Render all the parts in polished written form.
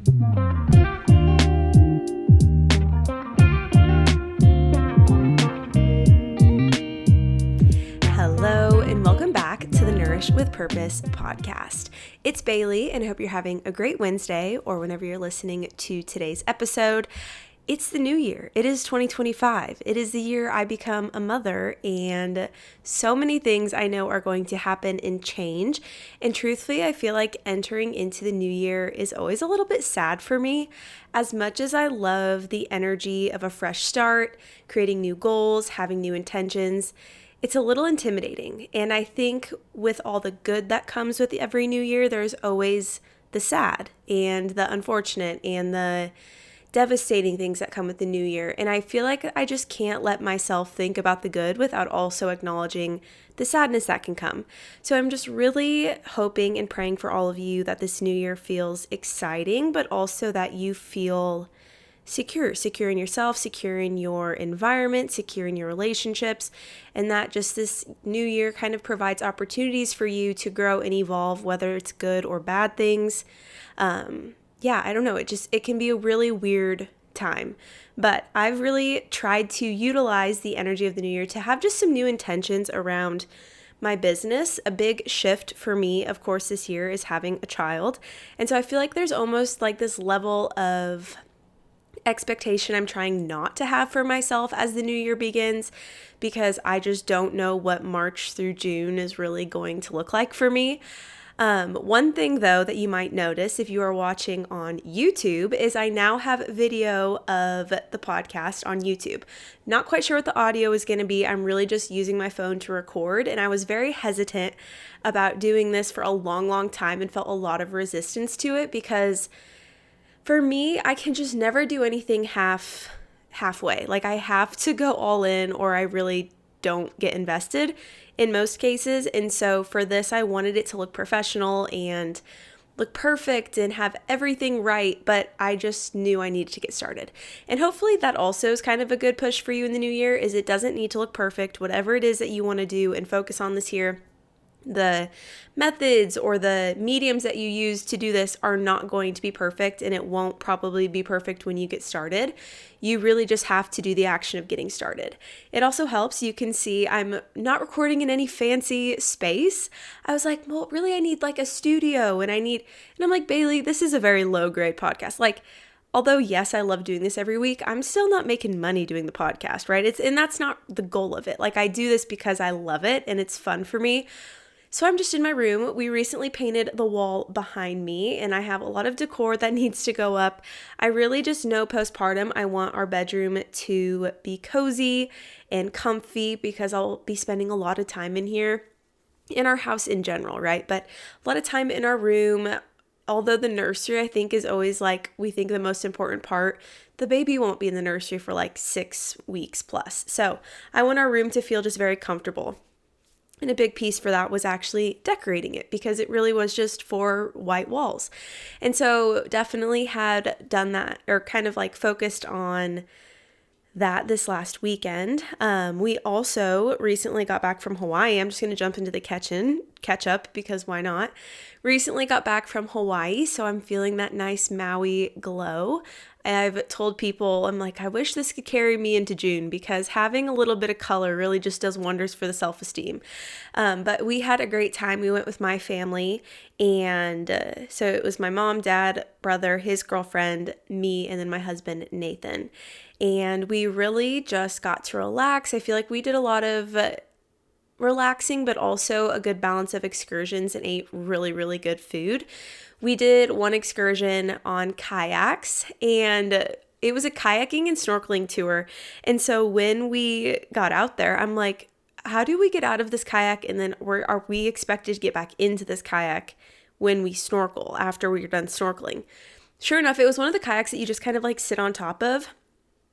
Hello, and welcome back to the Nourish with Purpose podcast. It's Bailey, and I hope you're having a great Wednesday or whenever you're listening to today's episode. It's the new year. It is 2025. It is the year I become a mother, and so many things I know are going to happen and change. And truthfully, I feel like entering into the new year is always a little bit sad for me. As much as I love the energy of a fresh start, creating new goals, having new intentions, it's a little intimidating. And I think with all the good that comes with every new year, there's always the sad and the unfortunate and the devastating things that come with the new year. And I feel like I just can't let myself think about the good without also acknowledging the sadness that can come. So I'm just really hoping and praying for all of you that this new year feels exciting, but also that you feel secure in yourself, secure in your environment, secure in your relationships, and that just this new year kind of provides opportunities for you to grow and evolve, whether it's good or bad things. I don't know. It can be a really weird time, but I've really tried to utilize the energy of the new year to have just some new intentions around my business. A big shift for me, of course, this year is having a child. And so I feel like there's almost like this level of expectation I'm trying not to have for myself as the new year begins, because I just don't know what March through June is really going to look like for me. One thing though that you might notice if you are watching on YouTube is I now have video of the podcast on YouTube. Not quite sure what the audio is going to be. I'm really just using my phone to record, and I was very hesitant about doing this for a long time and felt a lot of resistance to it because for me, I can just never do anything halfway. Like I have to go all in or I really don't get invested in most cases. And so for this, I wanted it to look professional and look perfect and have everything right, but I just knew I needed to get started. And hopefully that also is kind of a good push for you in the new year, is it doesn't need to look perfect. Whatever it is that you want to do and focus on this year, the methods or the mediums that you use to do this are not going to be perfect, and it won't probably be perfect when you get started. You really just have to do the action of getting started. It also helps. You can see I'm not recording in any fancy space. I was like, well, really, I need like a studio and I'm like, Bailey, this is a very low grade podcast. Like, although, yes, I love doing this every week, I'm still not making money doing the podcast, right? And that's not the goal of it. Like, I do this because I love it and it's fun for me. So I'm just in my room. We recently painted the wall behind me, and I have a lot of decor that needs to go up. I really just know postpartum, I want our bedroom to be cozy and comfy because I'll be spending a lot of time in here, in our house in general, right? But a lot of time in our room. Although the nursery, I think, is always like, we think the most important part, the baby won't be in the nursery for like 6 weeks plus. So I want our room to feel just very comfortable. And a big piece for that was actually decorating it, because it really was just 4 white walls. And so definitely had done that, or kind of like focused on that this last weekend. We also recently got back from Hawaii. I'm just going to jump into the catch up because why not? Recently got back from Hawaii, so I'm feeling that nice Maui glow. I've told people, I'm like, I wish this could carry me into June, because having a little bit of color really just does wonders for the self-esteem. But we had a great time. We went with my family, and so it was my mom, dad, brother, his girlfriend, me, and then my husband, Nathan. And we really just got to relax. I feel like we did a lot of relaxing, but also a good balance of excursions, and ate really, really good food. We did one excursion on kayaks, and it was a kayaking and snorkeling tour. And so when we got out there, I'm like, how do we get out of this kayak? And then are we expected to get back into this kayak when we snorkel after we're done snorkeling? Sure enough, it was one of the kayaks that you just kind of like sit on top of.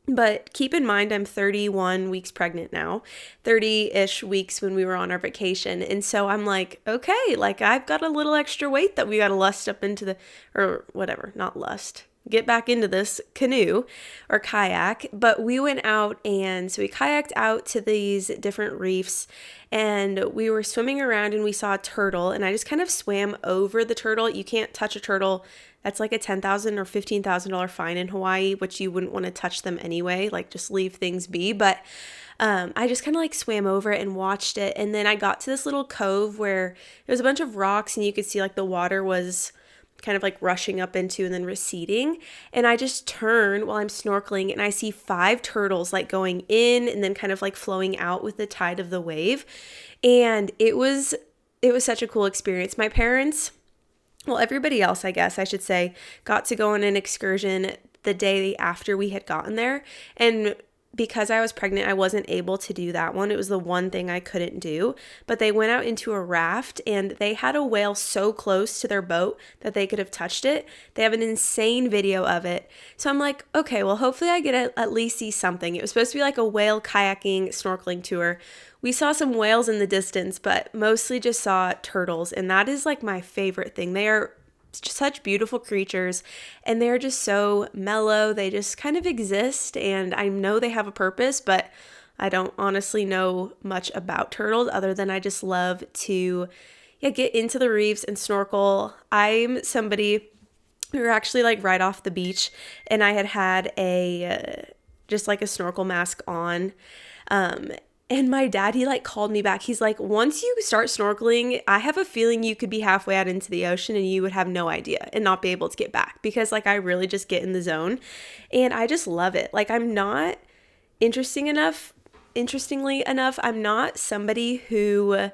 But keep in mind, I'm 31 weeks pregnant now, 30-ish weeks when we were on our vacation. And so I'm like, okay, like I've got a little extra weight that we got to lust up into or whatever, not lust. get back into this canoe or kayak. But we went out, and so we kayaked out to these different reefs, and we were swimming around, and we saw a turtle, and I just kind of swam over the turtle. You can't touch a turtle. That's like a $10,000 or $15,000 fine in Hawaii, which you wouldn't want to touch them anyway, like just leave things be. But I just kind of like swam over it and watched it. And then I got to this little cove where there was a bunch of rocks, and you could see like the water was kind of like rushing up into and then receding. And I just turn while I'm snorkeling, and I see 5 turtles like going in and then kind of like flowing out with the tide of the wave. And it was such a cool experience. My parents, well, everybody else, I guess I should say, got to go on an excursion the day after we had gotten there. And because I was pregnant, I wasn't able to do that one. It was the one thing I couldn't do. But they went out into a raft, and they had a whale so close to their boat that they could have touched it. They have an insane video of it. So I'm like, okay, well, hopefully I get to at least see something. It was supposed to be like a whale kayaking, snorkeling tour. We saw some whales in the distance, but mostly just saw turtles. And that is like my favorite thing. They are just such beautiful creatures, and they're just so mellow. They just kind of exist, and I know they have a purpose, but I don't honestly know much about turtles other than I just love to get into the reefs and snorkel. I'm somebody, we were actually like right off the beach, and I had a just like a snorkel mask on. And my dad, he like called me back. He's like, once you start snorkeling, I have a feeling you could be halfway out into the ocean and you would have no idea and not be able to get back, because like I really just get in the zone and I just love it. Like I'm not interestingly enough, I'm not somebody who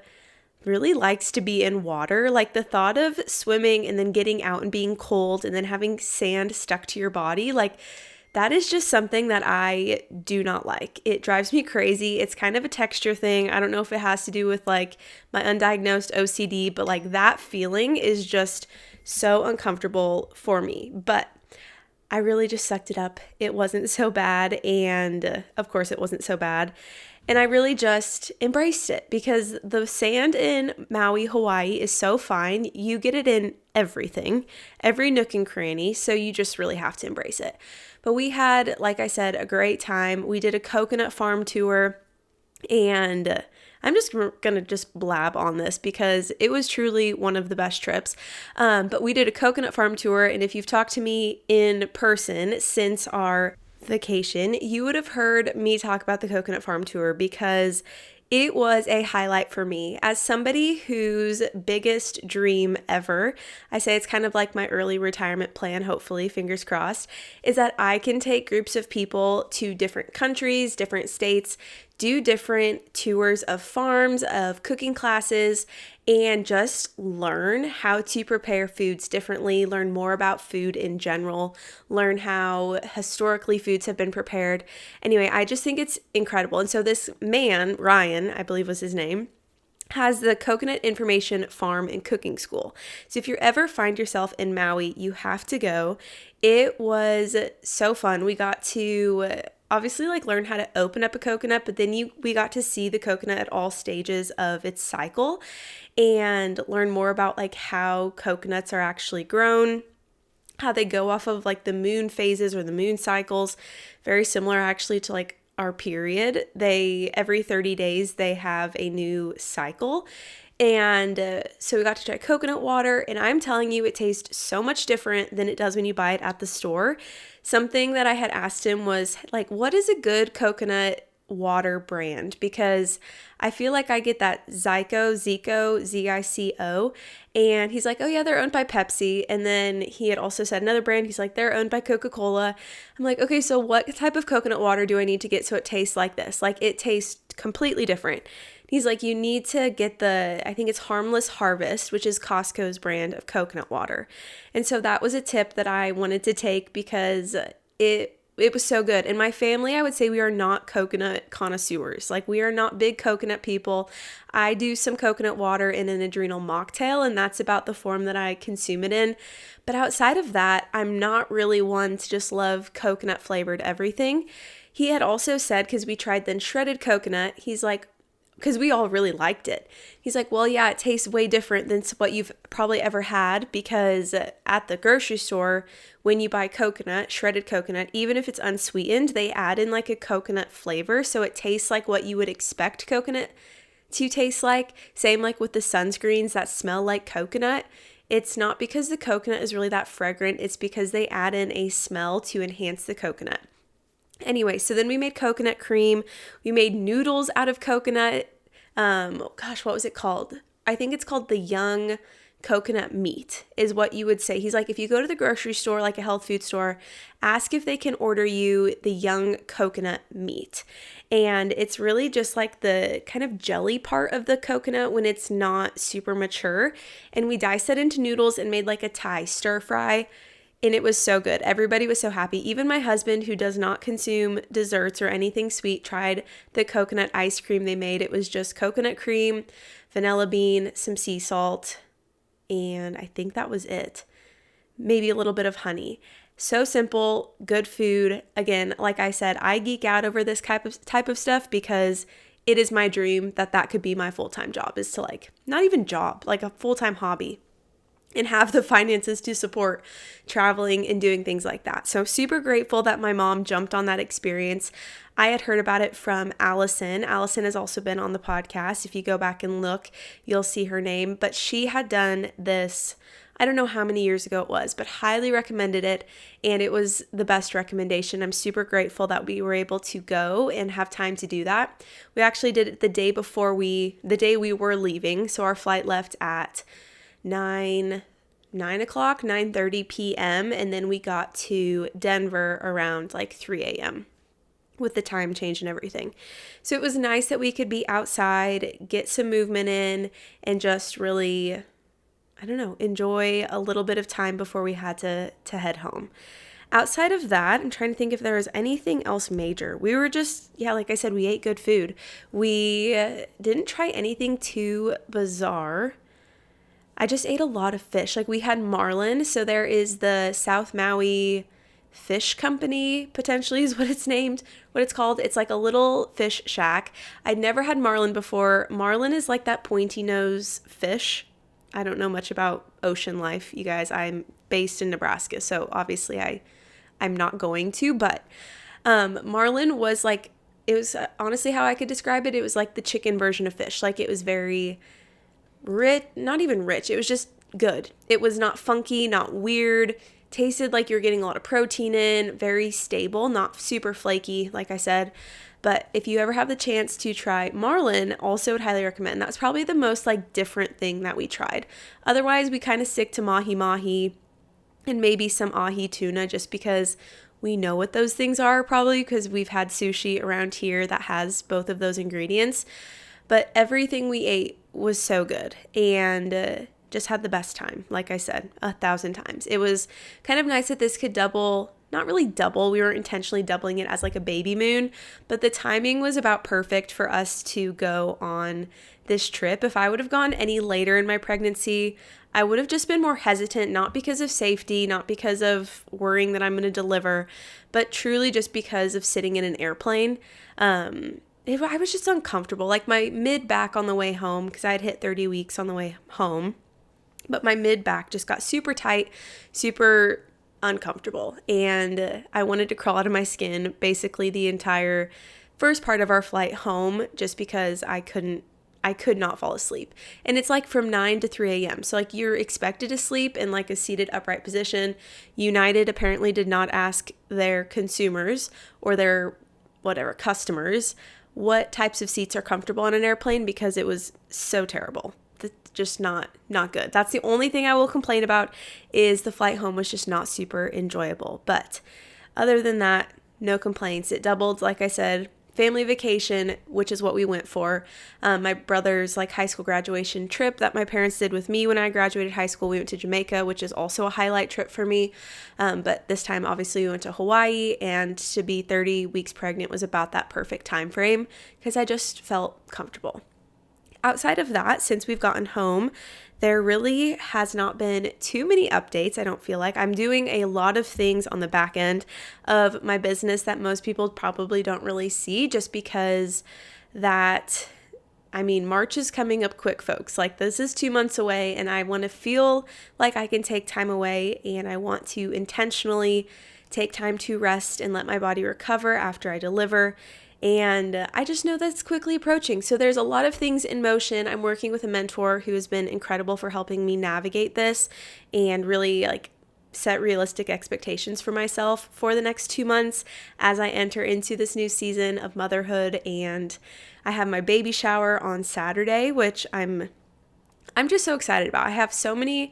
really likes to be in water. Like the thought of swimming and then getting out and being cold and then having sand stuck to your body, like that is just something that I do not like. It drives me crazy. It's kind of a texture thing. I don't know if it has to do with like my undiagnosed OCD, but like that feeling is just so uncomfortable for me. But I really just sucked it up. It wasn't so bad. And of course it wasn't so bad. And I really just embraced it, because the sand in Maui, Hawaii is so fine. You get it in everything, every nook and cranny. So you just really have to embrace it. But we had, like I said, a great time. We did a coconut farm tour, and I'm just going to just blab on this because it was truly one of the best trips. But we did a coconut farm tour, and if you've talked to me in person since our vacation, you would have heard me talk about the coconut farm tour, because it was a highlight for me. As somebody whose biggest dream ever, I say it's kind of like my early retirement plan, hopefully, fingers crossed, is that I can take groups of people to different countries, different states, do different tours of farms, of cooking classes, and just learn how to prepare foods differently, learn more about food in general, learn how historically foods have been prepared. Anyway, I just think it's incredible. And so this man, Ryan, I believe was his name, has the Coconut Information Farm and Cooking School. So if you ever find yourself in Maui, you have to go. It was so fun. We got to obviously like learn how to open up a coconut, but then we got to see the coconut at all stages of its cycle and learn more about like how coconuts are actually grown, how they go off of like the moon phases or the moon cycles. Very similar actually to like our period. Every 30 days they have a new cycle. And so we got to try coconut water, and I'm telling you, it tastes so much different than it does when you buy it at the store. Something that I had asked him was like, what is a good coconut water brand? Because I feel like I get that Zico, Z-I-C-O. And he's like, oh yeah, they're owned by Pepsi. And then he had also said another brand. He's like, they're owned by Coca-Cola. I'm like, okay, so what type of coconut water do I need to get so it tastes like this? Like it tastes completely different. He's like, you need to get I think it's Harmless Harvest, which is Costco's brand of coconut water. And so that was a tip that I wanted to take because it was so good. In my family, I would say we are not coconut connoisseurs. Like we are not big coconut people. I do some coconut water in an adrenal mocktail, and that's about the form that I consume it in. But outside of that, I'm not really one to just love coconut flavored everything. He had also said, because we tried then shredded coconut, he's like, because we all really liked it. He's like, well, yeah, it tastes way different than what you've probably ever had, because at the grocery store, when you buy coconut, shredded coconut, even if it's unsweetened, they add in like a coconut flavor. So it tastes like what you would expect coconut to taste like. Same like with the sunscreens that smell like coconut. It's not because the coconut is really that fragrant. It's because they add in a smell to enhance the coconut. Anyway, so then we made coconut cream. We made noodles out of coconut. What was it called? I think it's called the young coconut meat is what you would say. He's like, if you go to the grocery store, like a health food store, ask if they can order you the young coconut meat. And it's really just like the kind of jelly part of the coconut when it's not super mature. And we diced it into noodles and made like a Thai stir fry. And it was so good. Everybody was so happy. Even my husband, who does not consume desserts or anything sweet, tried the coconut ice cream they made. It was just coconut cream, vanilla bean, some sea salt, and I think that was it. Maybe a little bit of honey. So simple, good food. Again, like I said, I geek out over this type of stuff because it is my dream that could be my full-time job, is to like, not even job, like a full-time hobby, and have the finances to support traveling and doing things like that. So super grateful that my mom jumped on that experience. I had heard about it from Allison. Allison has also been on the podcast. If you go back and look, you'll see her name. But she had done this, I don't know how many years ago it was, but highly recommended it. And it was the best recommendation. I'm super grateful that we were able to go and have time to do that. We actually did it the day we were leaving. So our flight left at 9:30 p.m. and then we got to Denver around like 3 a.m. with the time change and everything. So it was nice that we could be outside, get some movement in, and just really, enjoy a little bit of time before we had to head home. Outside of that, I'm trying to think if there was anything else major. We were just, like I said, we ate good food. We didn't try anything too bizarre. I just ate a lot of fish. Like we had marlin. So there is the South Maui Fish Company, potentially is what it's called. It's like a little fish shack. I'd never had marlin before. Marlin is like that pointy nose fish. I don't know much about ocean life, you guys. I'm based in Nebraska, so obviously I'm not going to, but marlin was like, it was honestly how I could describe it. It was like the chicken version of fish. Like it was very rich, not even rich. It was just good. It was not funky, not weird. Tasted like you're getting a lot of protein in, very stable, not super flaky, like I said. But if you ever have the chance to try marlin, also would highly recommend. That's probably the most like different thing that we tried. Otherwise, we kind of stick to mahi and maybe some ahi tuna, just because we know what those things are, probably because we've had sushi around here that has both of those ingredients. But everything we ate was so good, and just had the best time, like I said, 1,000 times. It was kind of nice that this could double, not really double, we weren't intentionally doubling it as like a baby moon, but the timing was about perfect for us to go on this trip. If I would have gone any later in my pregnancy, I would have just been more hesitant, not because of safety, not because of worrying that I'm going to deliver, but truly just because of sitting in an airplane. I was just uncomfortable, like my mid-back on the way home, because I had hit 30 weeks on the way home, but my mid-back just got super tight, super uncomfortable, and I wanted to crawl out of my skin basically the entire first part of our flight home, just because I could not fall asleep. And it's like from 9 to 3 a.m. So like you're expected to sleep in like a seated upright position. United apparently did not ask their consumers or their customers what types of seats are comfortable on an airplane, because it was so terrible. Just not good. That's the only thing I will complain about, is the flight home was just not super enjoyable. But other than that, no complaints. It doubled, like I said, family vacation, which is what we went for. My brother's like high school graduation trip that my parents did with me when I graduated high school. We went to Jamaica, which is also a highlight trip for me. But this time, obviously, we went to Hawaii, and to be 30 weeks pregnant was about that perfect time frame because I just felt comfortable. Outside of that, since we've gotten home, there really has not been too many updates. I don't feel like I'm doing a lot of things on the back end of my business that most people probably don't really see, just because that March is coming up quick, folks. Like, this is 2 months away, and I want to feel like I can take time away, and I want to intentionally take time to rest and let my body recover after I deliver. And I just know that's quickly approaching. So there's a lot of things in motion. I'm working with a mentor who has been incredible for helping me navigate this and really set realistic expectations for myself for the next 2 months as I enter into this new season of motherhood. And I have my baby shower on Saturday, which I'm just so excited about. I have so many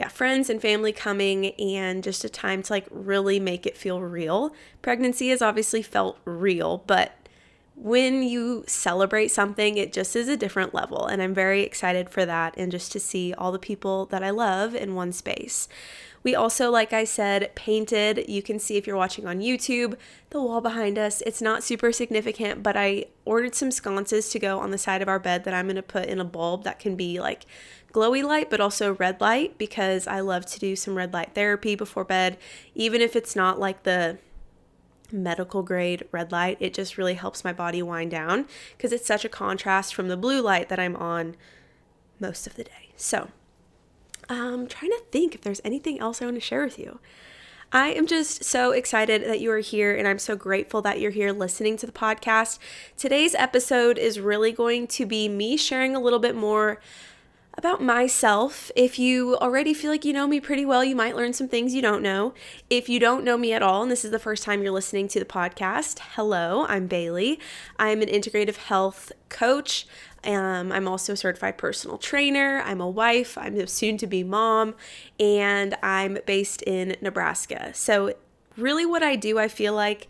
friends and family coming, and just a time to really make it feel real. Pregnancy has obviously felt real, but when you celebrate something, it just is a different level. And I'm very excited for that, and just to see all the people that I love in one space. We also, like I said, painted. You can see if you're watching on YouTube, the wall behind us. It's not super significant, but I ordered some sconces to go on the side of our bed that I'm going to put in a bulb that can be glowy light, but also red light, because I love to do some red light therapy before bed. Even if it's not the medical grade red light, it just really helps my body wind down, because it's such a contrast from the blue light that I'm on most of the day. So I'm trying to think if there's anything else I want to share with you. I am just so excited that you are here, and I'm so grateful that you're here listening to the podcast. Today's episode is really going to be me sharing a little bit more about myself. If you already feel like you know me pretty well, you might learn some things you don't know. If you don't know me at all, and this is the first time you're listening to the podcast, hello, I'm Bailey. I'm an integrative health coach. I'm also a certified personal trainer. I'm a wife. I'm a soon-to-be mom, and I'm based in Nebraska. So really what I do, I feel like,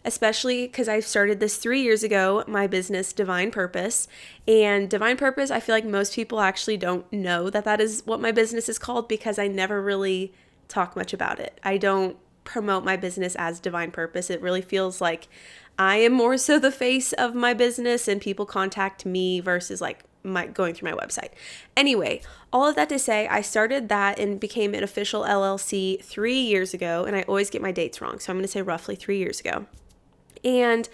especially because I started this 3 years ago, my business, Divine Purpose. And Divine Purpose, I feel like most people actually don't know that is what my business is called, because I never really talk much about it. I don't promote my business as Divine Purpose. It really feels like I am more so the face of my business, and people contact me versus going through my website. Anyway, all of that to say, I started that and became an official LLC 3 years ago, and I always get my dates wrong, so I'm going to say roughly 3 years ago. And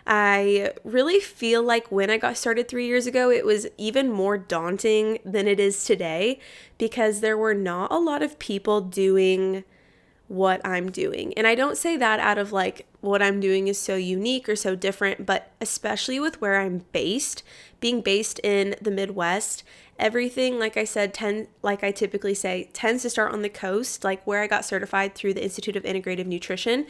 I really feel like when I got started 3 years ago, it was even more daunting than it is today, because there were not a lot of people doing what I'm doing. And I don't say that out of what I'm doing is so unique or so different, but especially with where I'm based, being based in the Midwest, everything, like I said, like I typically say, tends to start on the coast, where I got certified through the Institute of Integrative Nutrition.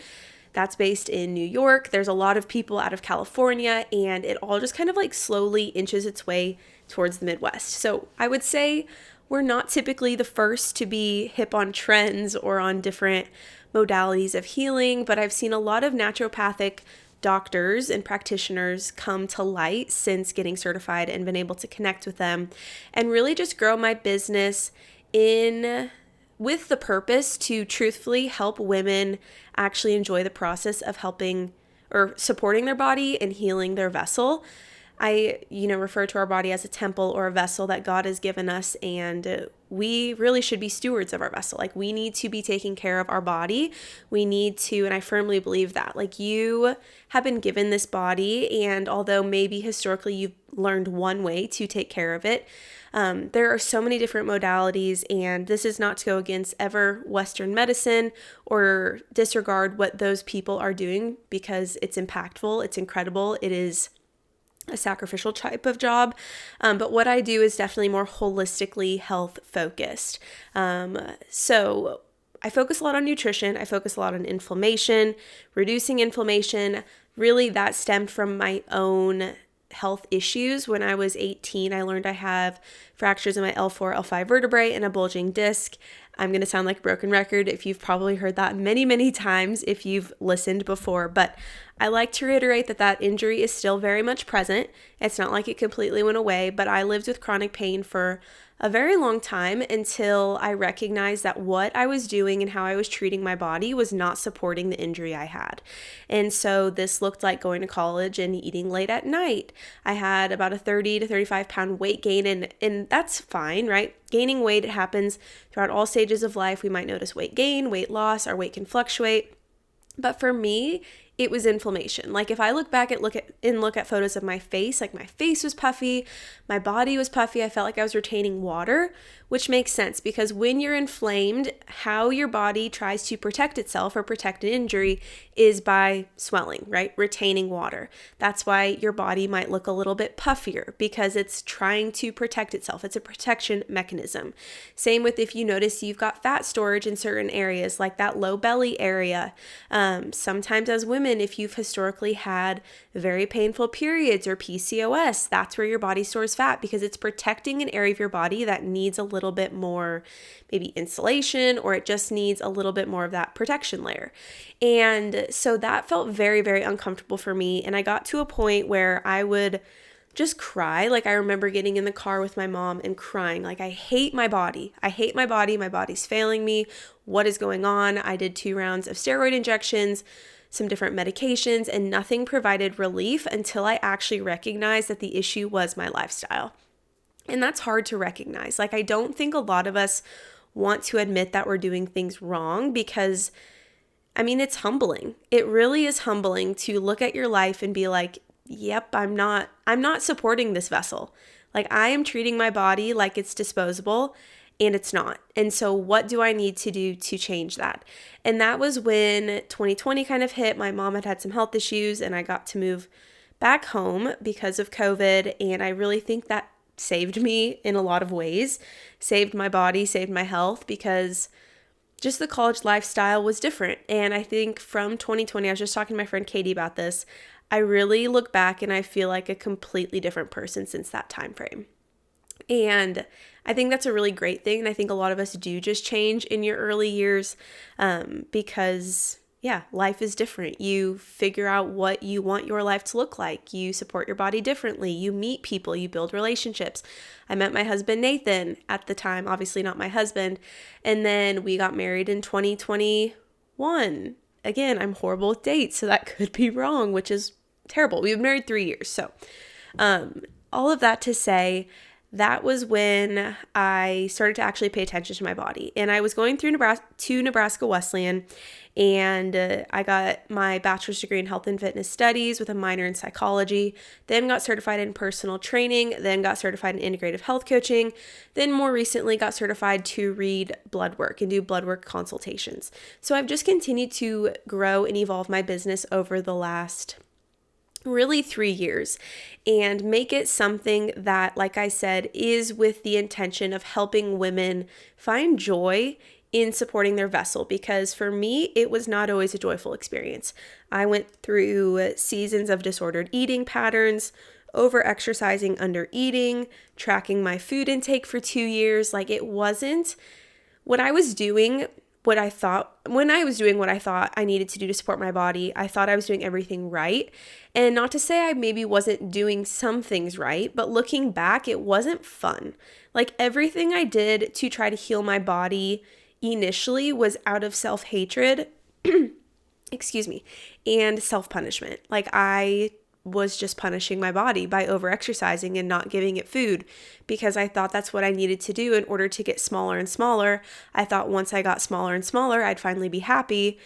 That's based in New York. There's a lot of people out of California, and it all just kind of slowly inches its way towards the Midwest. So I would say we're not typically the first to be hip on trends or on different modalities of healing, but I've seen a lot of naturopathic doctors and practitioners come to light since getting certified, and been able to connect with them and really just grow my business with the purpose to truthfully help women actually enjoy the process of helping or supporting their body and healing their vessel. I, refer to our body as a temple or a vessel that God has given us, and we really should be stewards of our vessel. We need to be taking care of our body. We need to, and I firmly believe that, you have been given this body, and although maybe historically you've learned one way to take care of it, there are so many different modalities, and this is not to go against ever Western medicine or disregard what those people are doing, because it's impactful, it's incredible, it is a sacrificial type of job. But what I do is definitely more holistically health focused. So I focus a lot on nutrition. I focus a lot on inflammation, reducing inflammation. Really, that stemmed from my own health issues. When I was 18, I learned I have fractures in my L4, L5 vertebrae and a bulging disc. I'm going to sound like a broken record if you've probably heard that many, many times if you've listened before, but I like to reiterate that injury is still very much present. It's not like it completely went away, but I lived with chronic pain for a very long time until I recognized that what I was doing and how I was treating my body was not supporting the injury I had. And so this looked like going to college and eating late at night. I had about a 30 to 35 pound weight gain, and that's fine, right? Gaining weight, it happens throughout all stages of life. We might notice weight gain, weight loss, our weight can fluctuate. But for me, it was inflammation. Like if I look back and look at photos of my face, like my face was puffy, my body was puffy. I felt like I was retaining water, which makes sense because when you're inflamed, how your body tries to protect itself or protect an injury is by swelling, right? Retaining water. That's why your body might look a little bit puffier because it's trying to protect itself. It's a protection mechanism. Same with if you notice you've got fat storage in certain areas, like that low belly area. Sometimes as women, if you've historically had very painful periods or PCOS, that's where your body stores fat because it's protecting an area of your body that needs a little bit more maybe insulation, or it just needs a little bit more of that protection layer. And so that felt very, very uncomfortable for me. And I got to a point where I would just cry. Like I remember getting in the car with my mom and crying, like, I hate my body. I hate my body. My body's failing me. What is going on? I did 2 rounds of steroid injections, some different medications, and nothing provided relief until I actually recognized that the issue was my lifestyle. And that's hard to recognize. Like, I don't think a lot of us want to admit that we're doing things wrong because, I mean, it's humbling. It really is humbling to look at your life and be like, yep, I'm not supporting this vessel. Like, I am treating my body like it's disposable, and it's not. And so what do I need to do to change that? And that was when 2020 kind of hit. My mom had some health issues, and I got to move back home because of COVID. And I really think that saved me in a lot of ways, saved my body, saved my health, because just the college lifestyle was different. And I think from 2020, I was just talking to my friend Katie about this, I really look back and I feel like a completely different person since that time frame. And I think that's a really great thing. And I think a lot of us do just change in your early years because life is different. You figure out what you want your life to look like. You support your body differently. You meet people. You build relationships. I met my husband, Nathan, at the time, obviously not my husband. And then we got married in 2021. Again, I'm horrible with dates, so that could be wrong, which is terrible. We've been married 3 years. So all of that to say, that was when I started to actually pay attention to my body. And I was going through Nebraska Wesleyan, and I got my bachelor's degree in health and fitness studies with a minor in psychology, then got certified in personal training, then got certified in integrative health coaching, then more recently got certified to read blood work and do blood work consultations. So I've just continued to grow and evolve my business over the last really 3 years and make it something that, like I said, is with the intention of helping women find joy in supporting their vessel, because for me, it was not always a joyful experience. I went through seasons of disordered eating patterns, over-exercising, under-eating, tracking my food intake for 2 years. Like, it wasn't what I was doing. When I was doing what I thought I needed to do to support my body, I thought I was doing everything right. And not to say I maybe wasn't doing some things right, but looking back, it wasn't fun. Like, everything I did to try to heal my body initially was out of self-hatred, and self-punishment. Like, I was just punishing my body by over-exercising and not giving it food because I thought that's what I needed to do in order to get smaller and smaller. I thought once I got smaller and smaller, I'd finally be happy,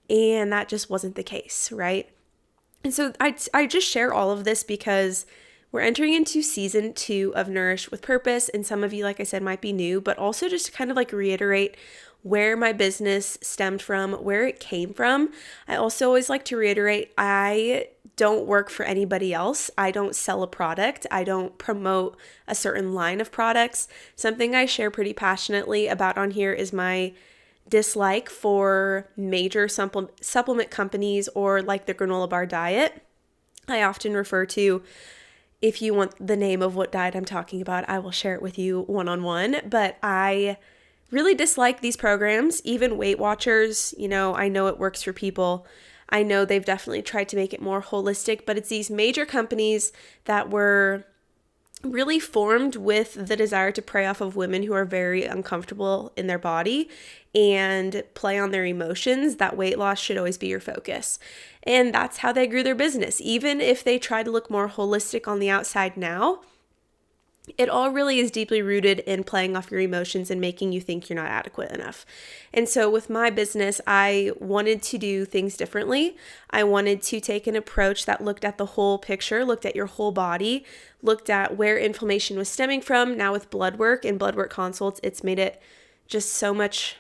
and that just wasn't the case, right? And so I just share all of this because we're entering into season 2 of Nourish with Purpose, and some of you, like I said, might be new, but also just to kind of like reiterate where my business stemmed from, where it came from. I also always like to reiterate, I don't work for anybody else. I don't sell a product. I don't promote a certain line of products. Something I share pretty passionately about on here is my dislike for major supplement companies or like the granola bar diet. I often refer to, if you want the name of what diet I'm talking about, I will share it with you one-on-one, but I really dislike these programs, even Weight Watchers. You know, I know it works for people. I know they've definitely tried to make it more holistic, but it's these major companies that were really formed with the desire to prey off of women who are very uncomfortable in their body and play on their emotions, that weight loss should always be your focus. And that's how they grew their business. Even if they try to look more holistic on the outside now, it all really is deeply rooted in playing off your emotions and making you think you're not adequate enough. And so with my business, I wanted to do things differently. I wanted to take an approach that looked at the whole picture, looked at your whole body, looked at where inflammation was stemming from. Now with blood work and blood work consults, it's made it just so much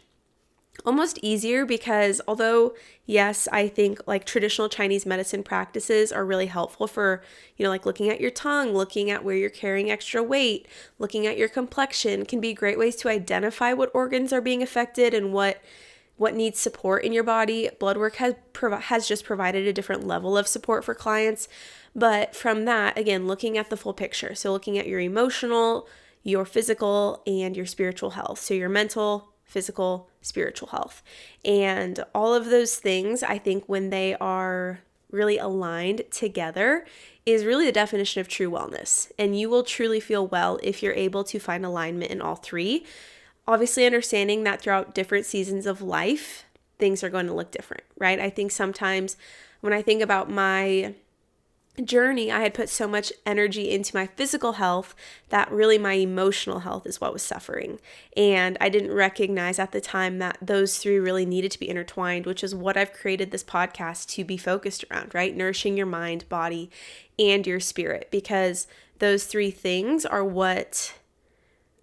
almost easier, because although, yes, I think like traditional Chinese medicine practices are really helpful for, like looking at your tongue, looking at where you're carrying extra weight, looking at your complexion can be great ways to identify what organs are being affected and what needs support in your body. Blood work has just provided a different level of support for clients. But from that, again, looking at the full picture. So looking at your emotional, your physical, and your spiritual health. So your mental, physical, spiritual health. And all of those things, I think when they are really aligned together, is really the definition of true wellness. And you will truly feel well if you're able to find alignment in all three. Obviously, understanding that throughout different seasons of life, things are going to look different, right? I think sometimes when I think about my journey, I had put so much energy into my physical health that really my emotional health is what was suffering. And I didn't recognize at the time that those three really needed to be intertwined, which is what I've created this podcast to be focused around, right? Nourishing your mind, body, and your spirit, because those three things are what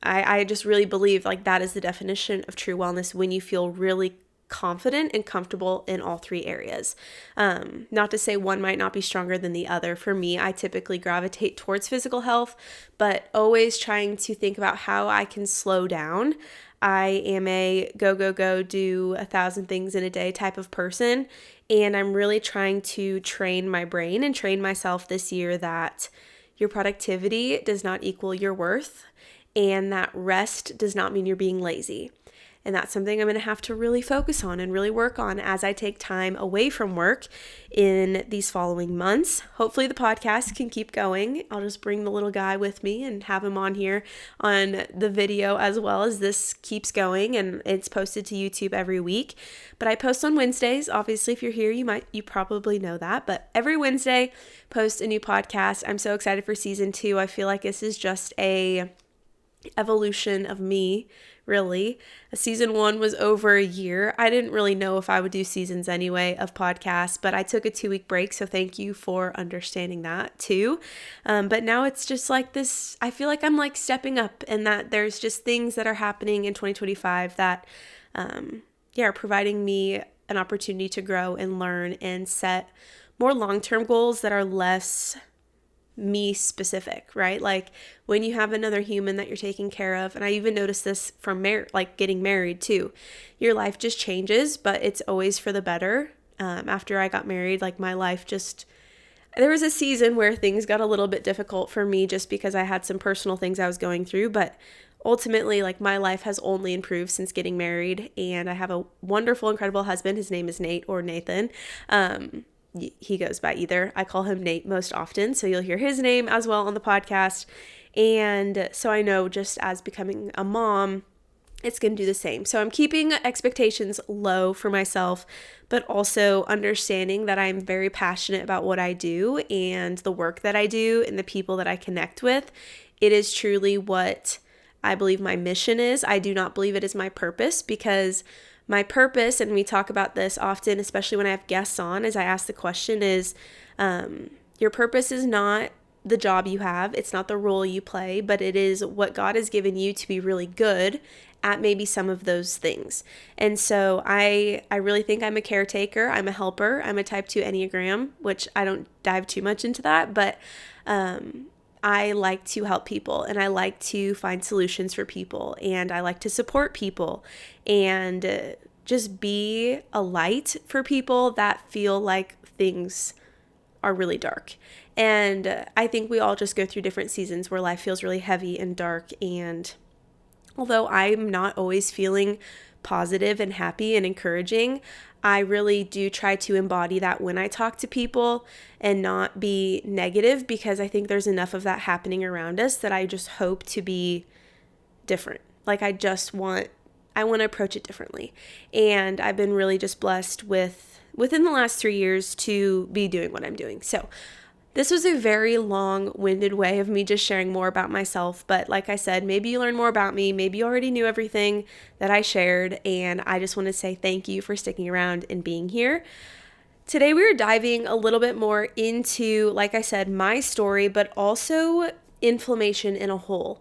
I just really believe like that is the definition of true wellness, when you feel really confident and comfortable in all three areas. Not to say one might not be stronger than the other. For me, I typically gravitate towards physical health, but always trying to think about how I can slow down. I am a go, do 1,000 things in a day type of person. And I'm really trying to train my brain and train myself this year that your productivity does not equal your worth, and that rest does not mean you're being lazy. And that's something I'm going to have to really focus on and really work on as I take time away from work in these following months. Hopefully the podcast can keep going. I'll just bring the little guy with me and have him on here on the video as well as this keeps going, and it's posted to YouTube every week. But I post on Wednesdays. Obviously, if you're here, you probably know that. But every Wednesday, post a new podcast. I'm so excited for season 2. I feel like this is just a evolution of me, really. Season 1 was over a year. I didn't really know if I would do seasons anyway of podcasts, but I took a 2-week break, so thank you for understanding that too. But now it's just like this, I feel like I'm like stepping up, and that there's just things that are happening in 2025 that are providing me an opportunity to grow and learn and set more long-term goals that are less me specific, right? Like when you have another human that you're taking care of, and I even noticed this from getting married too, your life just changes, but it's always for the better. After I got married, like my life there was a season where things got a little bit difficult for me just because I had some personal things I was going through, but ultimately, like my life has only improved since getting married, and I have a wonderful, incredible husband. His name is Nate, or Nathan. He goes by either. I call him Nate most often, so you'll hear his name as well on the podcast. And so I know just as becoming a mom, it's going to do the same. So I'm keeping expectations low for myself, but also understanding that I'm very passionate about what I do and the work that I do and the people that I connect with. It is truly what I believe my mission is. I do not believe it is my purpose, because my purpose, and we talk about this often, especially when I have guests on, as I ask the question is, your purpose is not the job you have. It's not the role you play, but it is what God has given you to be really good at maybe some of those things. And so I really think I'm a caretaker. I'm a helper. I'm a type 2 Enneagram, which I don't dive too much into that, but I like to help people, and I like to find solutions for people, and I like to support people and just be a light for people that feel like things are really dark. And I think we all just go through different seasons where life feels really heavy and dark. And although I'm not always feeling positive and happy and encouraging, I really do try to embody that when I talk to people and not be negative, because I think there's enough of that happening around us that I just hope to be different. Like I want to approach it differently. And I've been really just blessed within the last 3 years to be doing what I'm doing. So This was a very long-winded way of me just sharing more about myself, but like I said, maybe you learned more about me, maybe you already knew everything that I shared, and I just want to say thank you for sticking around and being here. Today we are diving a little bit more into, like I said, my story, but also inflammation in a whole,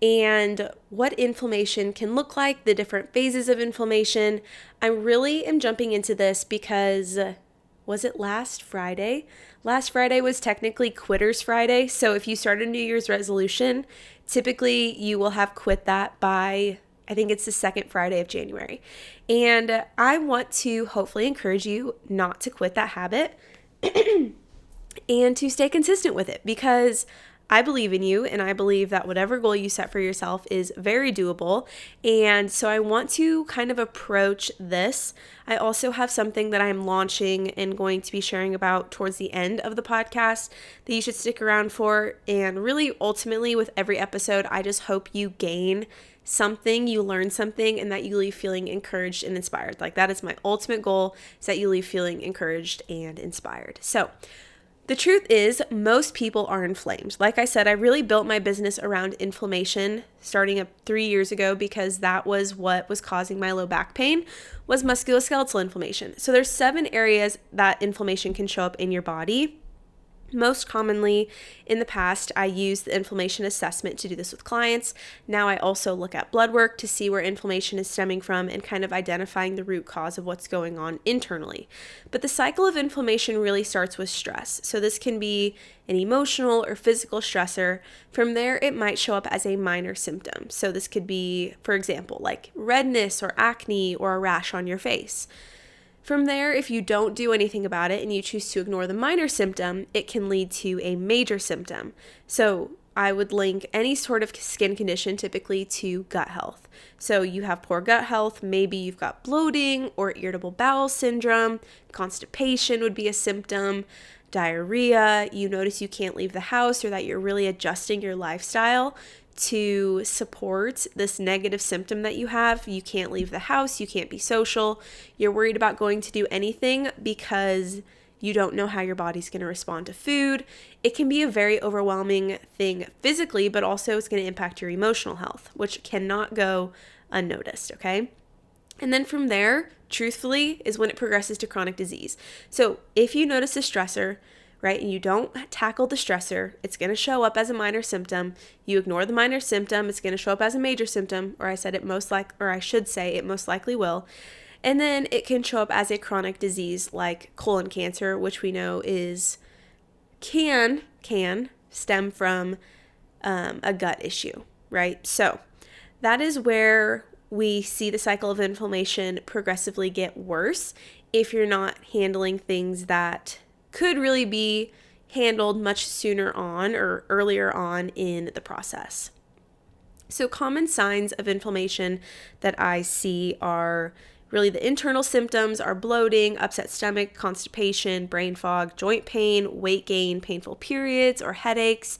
and what inflammation can look like, the different phases of inflammation. I really am jumping into this because was it last Friday? Last Friday was technically Quitter's Friday. So if you start a New Year's resolution, typically you will have quit that by, I think it's the second Friday of January. And I want to hopefully encourage you not to quit that habit and to stay consistent with it, because I believe in you, and I believe that whatever goal you set for yourself is very doable. And so I want to kind of approach this. I also have something that I'm launching and going to be sharing about towards the end of the podcast that you should stick around for. And really, ultimately, with every episode, I just hope you gain something, you learn something, and that you leave feeling encouraged and inspired. Like, that is my ultimate goal, is that you leave feeling encouraged and inspired. So the truth is, most people are inflamed. Like I said, I really built my business around inflammation starting up 3 years ago, because that was what was causing my low back pain, was musculoskeletal inflammation. So there's 7 areas that inflammation can show up in your body. Most commonly in the past, I used the inflammation assessment to do this with clients. Now I also look at blood work to see where inflammation is stemming from and kind of identifying the root cause of what's going on internally. But the cycle of inflammation really starts with stress. So this can be an emotional or physical stressor. From there, it might show up as a minor symptom. So this could be, for example, like redness or acne or a rash on your face. From there, if you don't do anything about it and you choose to ignore the minor symptom, it can lead to a major symptom. So I would link any sort of skin condition typically to gut health. So you have poor gut health, maybe you've got bloating or irritable bowel syndrome, constipation would be a symptom, diarrhea, you notice you can't leave the house, or that you're really adjusting your lifestyle to support this negative symptom that you have. You can't leave the house, you can't be social, you're worried about going to do anything because you don't know how your body's going to respond to food. It can be a very overwhelming thing physically, but also it's going to impact your emotional health, which cannot go unnoticed, okay? And then from there, truthfully, is when it progresses to chronic disease. So if you notice a stressor, right, and you don't tackle the stressor, it's going to show up as a minor symptom. You ignore the minor symptom, it's going to show up as a major symptom, or I should say it most likely will. And then it can show up as a chronic disease like colon cancer, which we know can stem from a gut issue, right? So that is where we see the cycle of inflammation progressively get worse if you're not handling things that could really be handled much sooner on or earlier on in the process. So common signs of inflammation that I see are really the internal symptoms are bloating, upset stomach, constipation, brain fog, joint pain, weight gain, painful periods or headaches.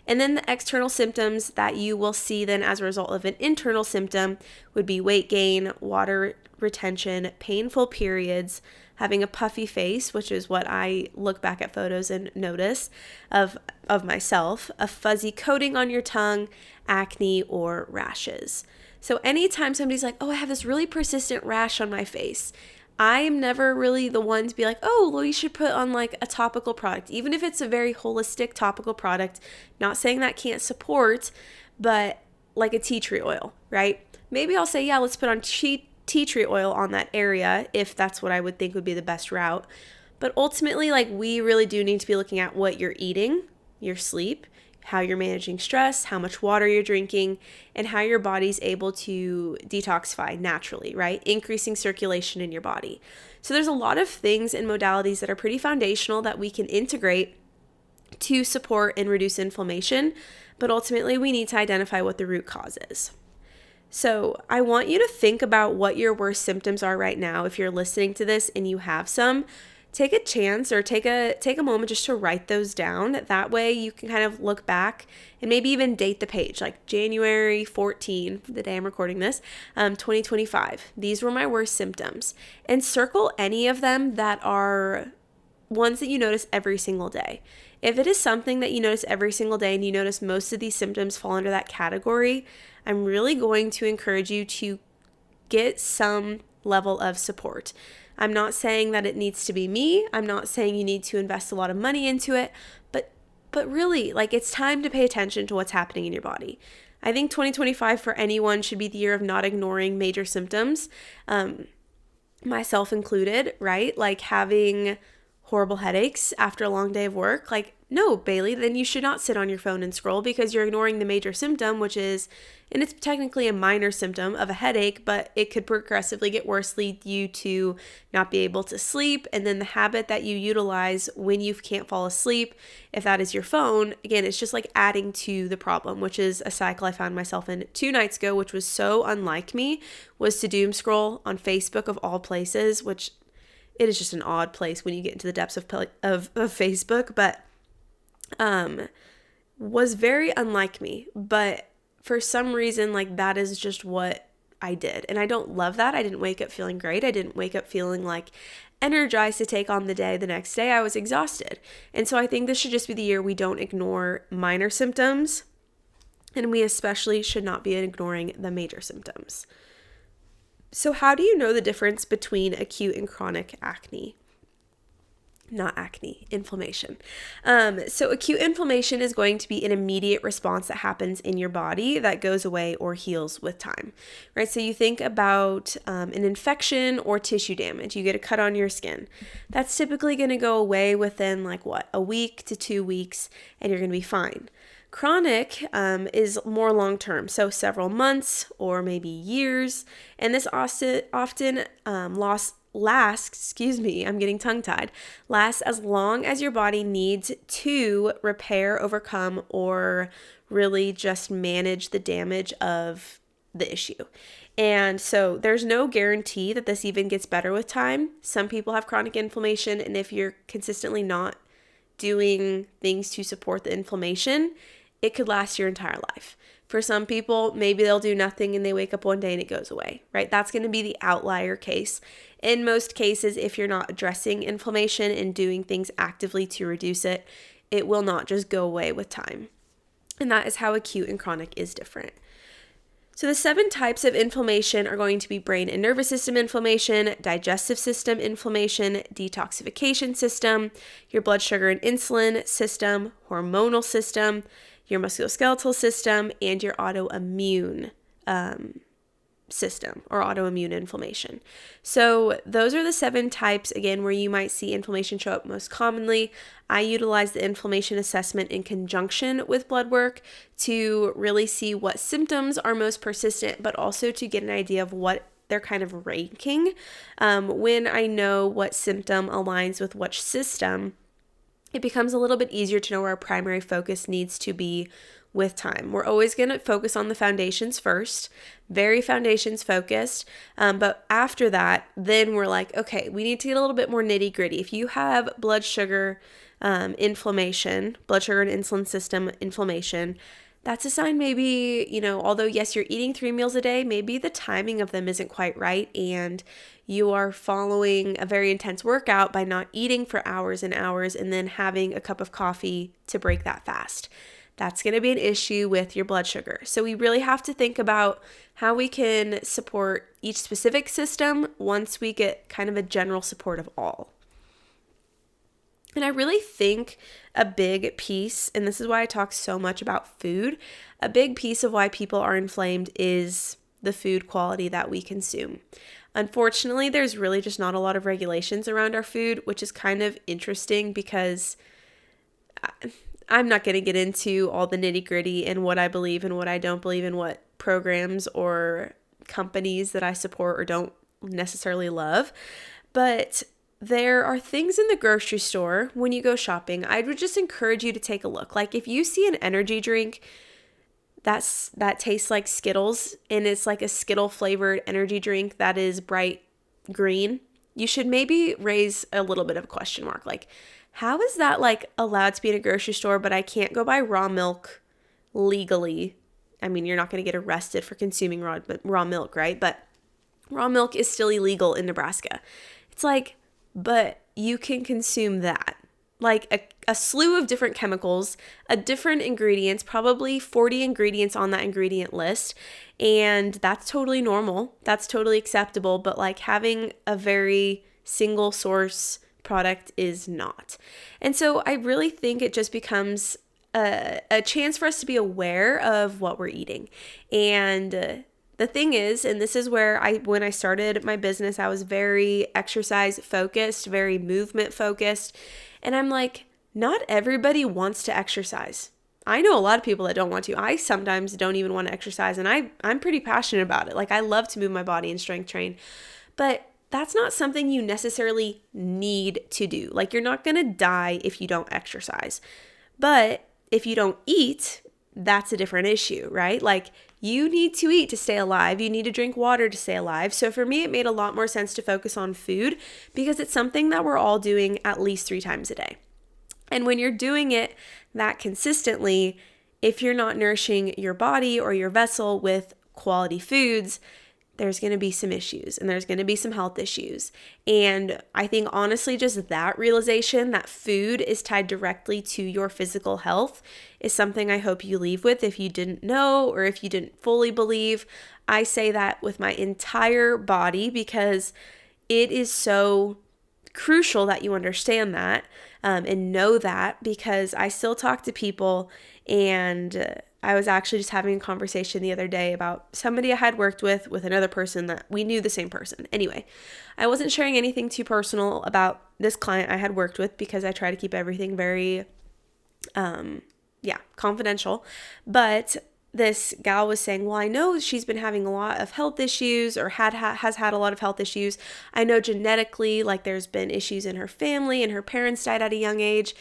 And then the external symptoms that you will see then as a result of an internal symptom would be weight gain, water retention, painful periods, having a puffy face, which is what I look back at photos and notice of myself, a fuzzy coating on your tongue, acne, or rashes. So anytime somebody's like, oh, I have this really persistent rash on my face, I am never really the one to be like, oh, well, you should put on like a topical product, even if it's a very holistic topical product. Not saying that can't support, but like a tea tree oil, right? Maybe I'll say, yeah, let's put on tea tree oil on that area if that's what I would think would be the best route. But ultimately, like, we really do need to be looking at what you're eating, your sleep, how you're managing stress, how much water you're drinking, and how your body's able to detoxify naturally, right? Increasing circulation in your body. So there's a lot of things and modalities that are pretty foundational that we can integrate to support and reduce inflammation, but ultimately we need to identify what the root cause is. So I want you to think about what your worst symptoms are right now. If you're listening to this and you have some, take a chance or take a moment just to write those down. That way you can kind of look back and maybe even date the page, like January 14, the day I'm recording this, 2025. These were my worst symptoms. And circle any of them that are ones that you notice every single day. If it is something that you notice every single day and you notice most of these symptoms fall under that category, I'm really going to encourage you to get some level of support. I'm not saying that it needs to be me. I'm not saying you need to invest a lot of money into it, but really, like, it's time to pay attention to what's happening in your body. I think 2025 for anyone should be the year of not ignoring major symptoms, myself included, right? Like having horrible headaches after a long day of work. Like, no, Bailey, then you should not sit on your phone and scroll because you're ignoring the major symptom, which is, and it's technically a minor symptom of a headache, but it could progressively get worse, lead you to not be able to sleep. And then the habit that you utilize when you can't fall asleep, if that is your phone, again, it's just like adding to the problem, which is a cycle I found myself in 2 nights ago, which was so unlike me, was to doom scroll on Facebook of all places, which it is just an odd place when you get into the depths of Facebook, but was very unlike me. But for some reason, like, that is just what I did. And I don't love that. I didn't wake up feeling great. I didn't wake up feeling like energized to take on the day. The next day I was exhausted. And so I think this should just be the year we don't ignore minor symptoms. And we especially should not be ignoring the major symptoms. So how do you know the difference between acute and chronic acne? Not acne, inflammation. So acute inflammation is going to be an immediate response that happens in your body that goes away or heals with time, right? So you think about an infection or tissue damage. You get a cut on your skin. That's typically going to go away within a week to 2 weeks, and you're going to be fine. Chronic is more long-term, so several months or maybe years, and this often lasts as long as your body needs to repair, overcome, or really just manage the damage of the issue. And so there's no guarantee that this even gets better with time. Some people have chronic inflammation, and if you're consistently not doing things to support the inflammation, it could last your entire life. For some people, maybe they'll do nothing and they wake up one day and it goes away, right? That's going to be the outlier case. In most cases, if you're not addressing inflammation and doing things actively to reduce it, it will not just go away with time. And that is how acute and chronic is different. So the 7 types of inflammation are going to be brain and nervous system inflammation, digestive system inflammation, detoxification system, your blood sugar and insulin system, hormonal system, your musculoskeletal system, and your autoimmune system or autoimmune inflammation. So those are the 7 types, again, where you might see inflammation show up most commonly. I utilize the inflammation assessment in conjunction with blood work to really see what symptoms are most persistent, but also to get an idea of what they're kind of ranking. When I know what symptom aligns with which system, it becomes a little bit easier to know where our primary focus needs to be with time. We're always going to focus on the foundations first, very foundations focused. But after that, then we're like, okay, we need to get a little bit more nitty gritty. If you have blood sugar inflammation, blood sugar and insulin system inflammation, that's a sign maybe, although yes, you're eating 3 meals a day, maybe the timing of them isn't quite right and you are following a very intense workout by not eating for hours and hours and then having a cup of coffee to break that fast. That's going to be an issue with your blood sugar. So we really have to think about how we can support each specific system once we get kind of a general support of all. And I really think a big piece, and this is why I talk so much about food, a big piece of why people are inflamed is the food quality that we consume. Unfortunately, there's really just not a lot of regulations around our food, which is kind of interesting because I'm not going to get into all the nitty gritty and what I believe and what I don't believe in, what programs or companies that I support or don't necessarily love. But there are things in the grocery store when you go shopping, I would just encourage you to take a look. Like if you see an energy drink that tastes like Skittles and it's like a Skittle flavored energy drink that is bright green, you should maybe raise a little bit of a question mark. Like, how is that like allowed to be in a grocery store, but I can't go buy raw milk legally? I mean, you're not going to get arrested for consuming raw milk, right? But raw milk is still illegal in Nebraska. It's like, but you can consume that. like a slew of different chemicals, a different ingredients, probably 40 ingredients on that ingredient list. And that's totally normal. That's totally acceptable. But like having a very single source product is not. And so I really think it just becomes a chance for us to be aware of what we're eating. And the thing is, and this is where when I started my business, I was very exercise focused, very movement focused. And I'm like, not everybody wants to exercise. I know a lot of people that don't want to. I sometimes don't even want to exercise, and I'm pretty passionate about it. Like I love to move my body and strength train. But that's not something you necessarily need to do. Like you're not going to die if you don't exercise. But if you don't eat, that's a different issue, right? Like you need to eat to stay alive. You need to drink water to stay alive. So for me, it made a lot more sense to focus on food because it's something that we're all doing at least 3 times a day. And when you're doing it that consistently, if you're not nourishing your body or your vessel with quality foods, there's going to be some issues and there's going to be some health issues. And I think honestly, just that realization that food is tied directly to your physical health is something I hope you leave with if you didn't know or if you didn't fully believe. I say that with my entire body because it is so crucial that you understand that and know that, because I still talk to people, and I was actually just having a conversation the other day about somebody I had worked with another person that we knew the same person. Anyway, I wasn't sharing anything too personal about this client I had worked with because I try to keep everything very confidential. But this gal was saying, well, I know she's been having a lot of health issues or has had a lot of health issues. I know genetically, like there's been issues in her family and her parents died at a young age.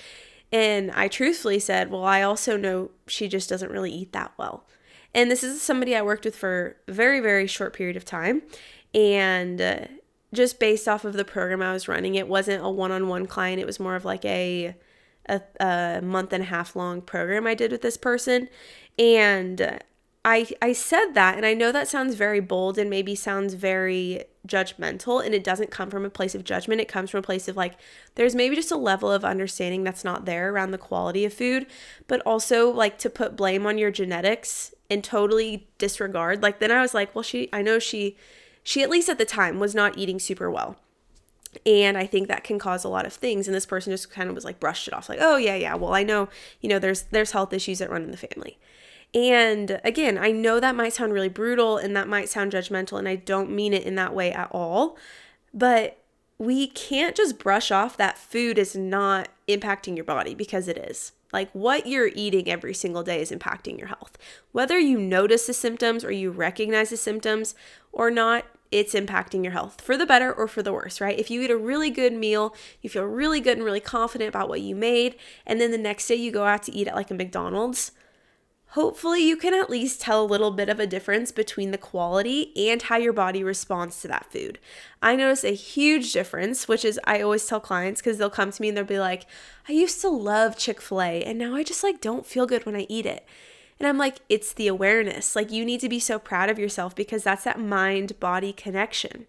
And I truthfully said, well, I also know she just doesn't really eat that well. And this is somebody I worked with for a very, very short period of time. And just based off of the program I was running, it wasn't a one-on-one client. It was more of like a month and a half long program I did with this person. And I said that, and I know that sounds very bold and maybe sounds very judgmental, and it doesn't come from a place of judgment. It comes from a place of like, there's maybe just a level of understanding that's not there around the quality of food, but also like to put blame on your genetics and totally disregard. Like then I was like, well, I know she at least at the time was not eating super well. And I think that can cause a lot of things. And this person just kind of was like brushed it off like, oh yeah, well, I know, there's health issues that run in the family. And again, I know that might sound really brutal and that might sound judgmental, and I don't mean it in that way at all, but we can't just brush off that food is not impacting your body, because it is. Like what you're eating every single day is impacting your health. Whether you notice the symptoms or you recognize the symptoms or not, it's impacting your health for the better or for the worse, right? If you eat a really good meal, you feel really good and really confident about what you made, and then the next day you go out to eat at like a McDonald's, hopefully you can at least tell a little bit of a difference between the quality and how your body responds to that food. I notice a huge difference, which is I always tell clients, because they'll come to me and they'll be like, I used to love Chick-fil-A and now I just like don't feel good when I eat it. And I'm like, it's the awareness. Like you need to be so proud of yourself, because that's that mind-body connection.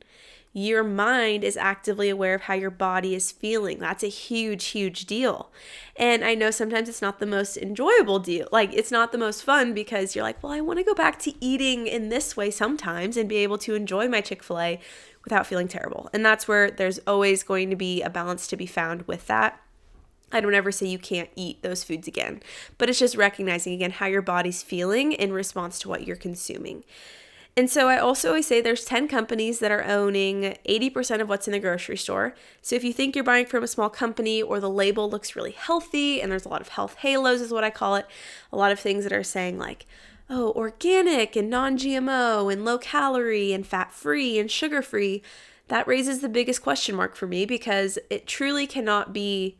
Your mind is actively aware of how your body is feeling. That's a huge, huge deal. And I know sometimes it's not the most enjoyable deal. Like it's not the most fun, because you're like, well, I want to go back to eating in this way sometimes and be able to enjoy my Chick-fil-A without feeling terrible. And that's where there's always going to be a balance to be found with that. I don't ever say you can't eat those foods again, but it's just recognizing again how your body's feeling in response to what you're consuming. And so I also always say there's 10 companies that are owning 80% of what's in the grocery store. So if you think you're buying from a small company or the label looks really healthy, and there's a lot of health halos is what I call it, a lot of things that are saying like, oh, organic and non-GMO and low calorie and fat-free and sugar-free, that raises the biggest question mark for me, because it truly cannot be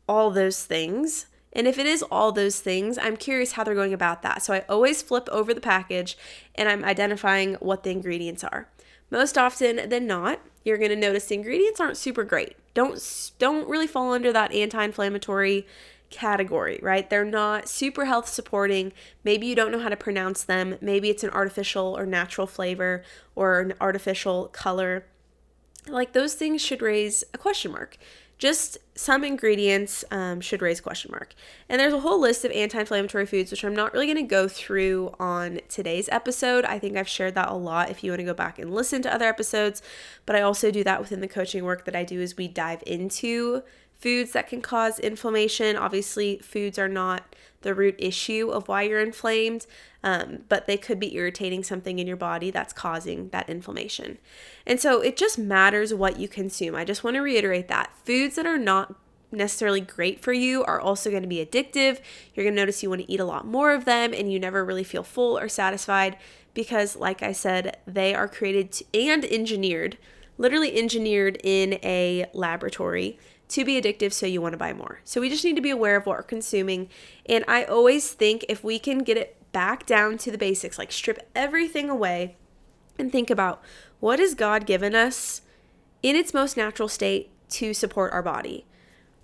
all those things. And if it is all those things, I'm curious how they're going about that. So I always flip over the package and I'm identifying what the ingredients are. Most often than not, you're going to notice the ingredients aren't super great. Don't really fall under that anti-inflammatory category, right? They're not super health supporting. Maybe you don't know how to pronounce them. Maybe it's an artificial or natural flavor or an artificial color. Like those things should raise a question mark. just some ingredients should raise a question mark. And there's a whole list of anti-inflammatory foods, which I'm not really going to go through on today's episode. I think I've shared that a lot if you want to go back and listen to other episodes. But I also do that within the coaching work that I do, is we dive into foods that can cause inflammation. Obviously, foods are not the root issue of why you're inflamed, but they could be irritating something in your body that's causing that inflammation. And so it just matters what you consume. I just want to reiterate that. Foods that are not necessarily great for you are also going to be addictive. You're going to notice you want to eat a lot more of them, and you never really feel full or satisfied because, like I said, they are created and engineered, literally engineered in a laboratory to be addictive, so you want to buy more. So we just need to be aware of what we're consuming. And I always think if we can get it back down to the basics, like strip everything away and think about what has God given us in its most natural state to support our body.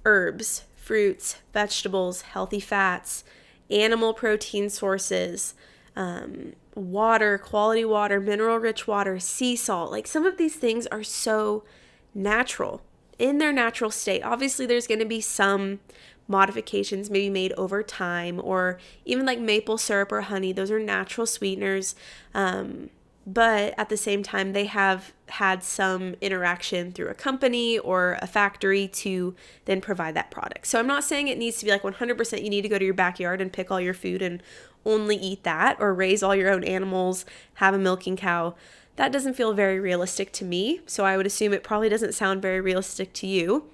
Herbs, fruits, vegetables, healthy fats, animal protein sources, water, quality water, mineral-rich water, sea salt. Like, some of these things are so natural in their natural state. Obviously, there's going to be some modifications maybe made over time, or even like maple syrup or honey. Those are natural sweeteners. But at the same time, they have had some interaction through a company or a factory to then provide that product. So I'm not saying it needs to be like 100% you need to go to your backyard and pick all your food and only eat that, or raise all your own animals, have a milking cow. That doesn't feel very realistic to me, so I would assume it probably doesn't sound very realistic to you.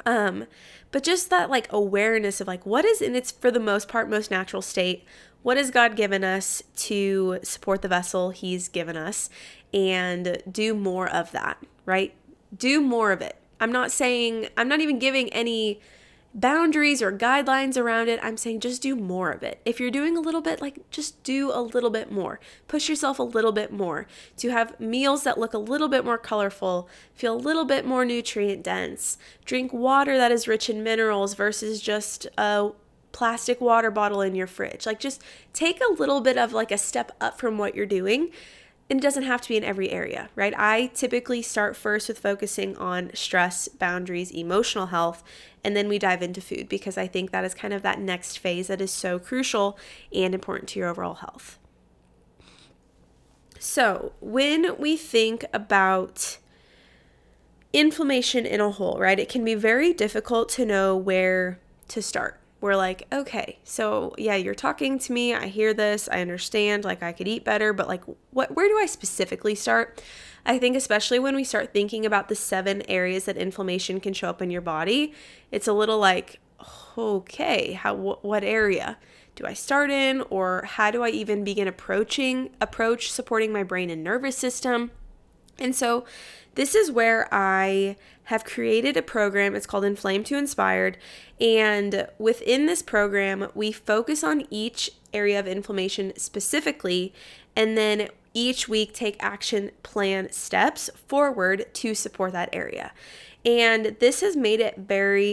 But just that like awareness of like what is in its, for the most part, most natural state. What has God given us to support the vessel He's given us, and do more of that, right? Do more of it. I'm not even giving any boundaries or guidelines around it. I'm saying just do more of it. If you're doing a little bit, like just do a little bit more. Push yourself a little bit more to have meals that look a little bit more colorful, feel a little bit more nutrient dense. Drink water that is rich in minerals versus just a plastic water bottle in your fridge. Like, just take a little bit of like a step up from what you're doing. And it doesn't have to be in every area, right? I typically start first with focusing on stress, boundaries, emotional health, and then we dive into food, because I think that is kind of that next phase that is so crucial and important to your overall health. So when we think about inflammation in a whole, right, it can be very difficult to know where to start. We're like, okay, so yeah, you're talking to me. I hear this. I understand, like I could eat better, but like where do I specifically start? I think especially when we start thinking about the 7 areas that inflammation can show up in your body, it's a little like, okay, what area do I start in? Or how do I even begin approach supporting my brain and nervous system? And so this is where I have created a program. It's called Inflamed to Inspired. And within this program, we focus on each area of inflammation specifically, and then each week take action plan steps forward to support that area. And this has made it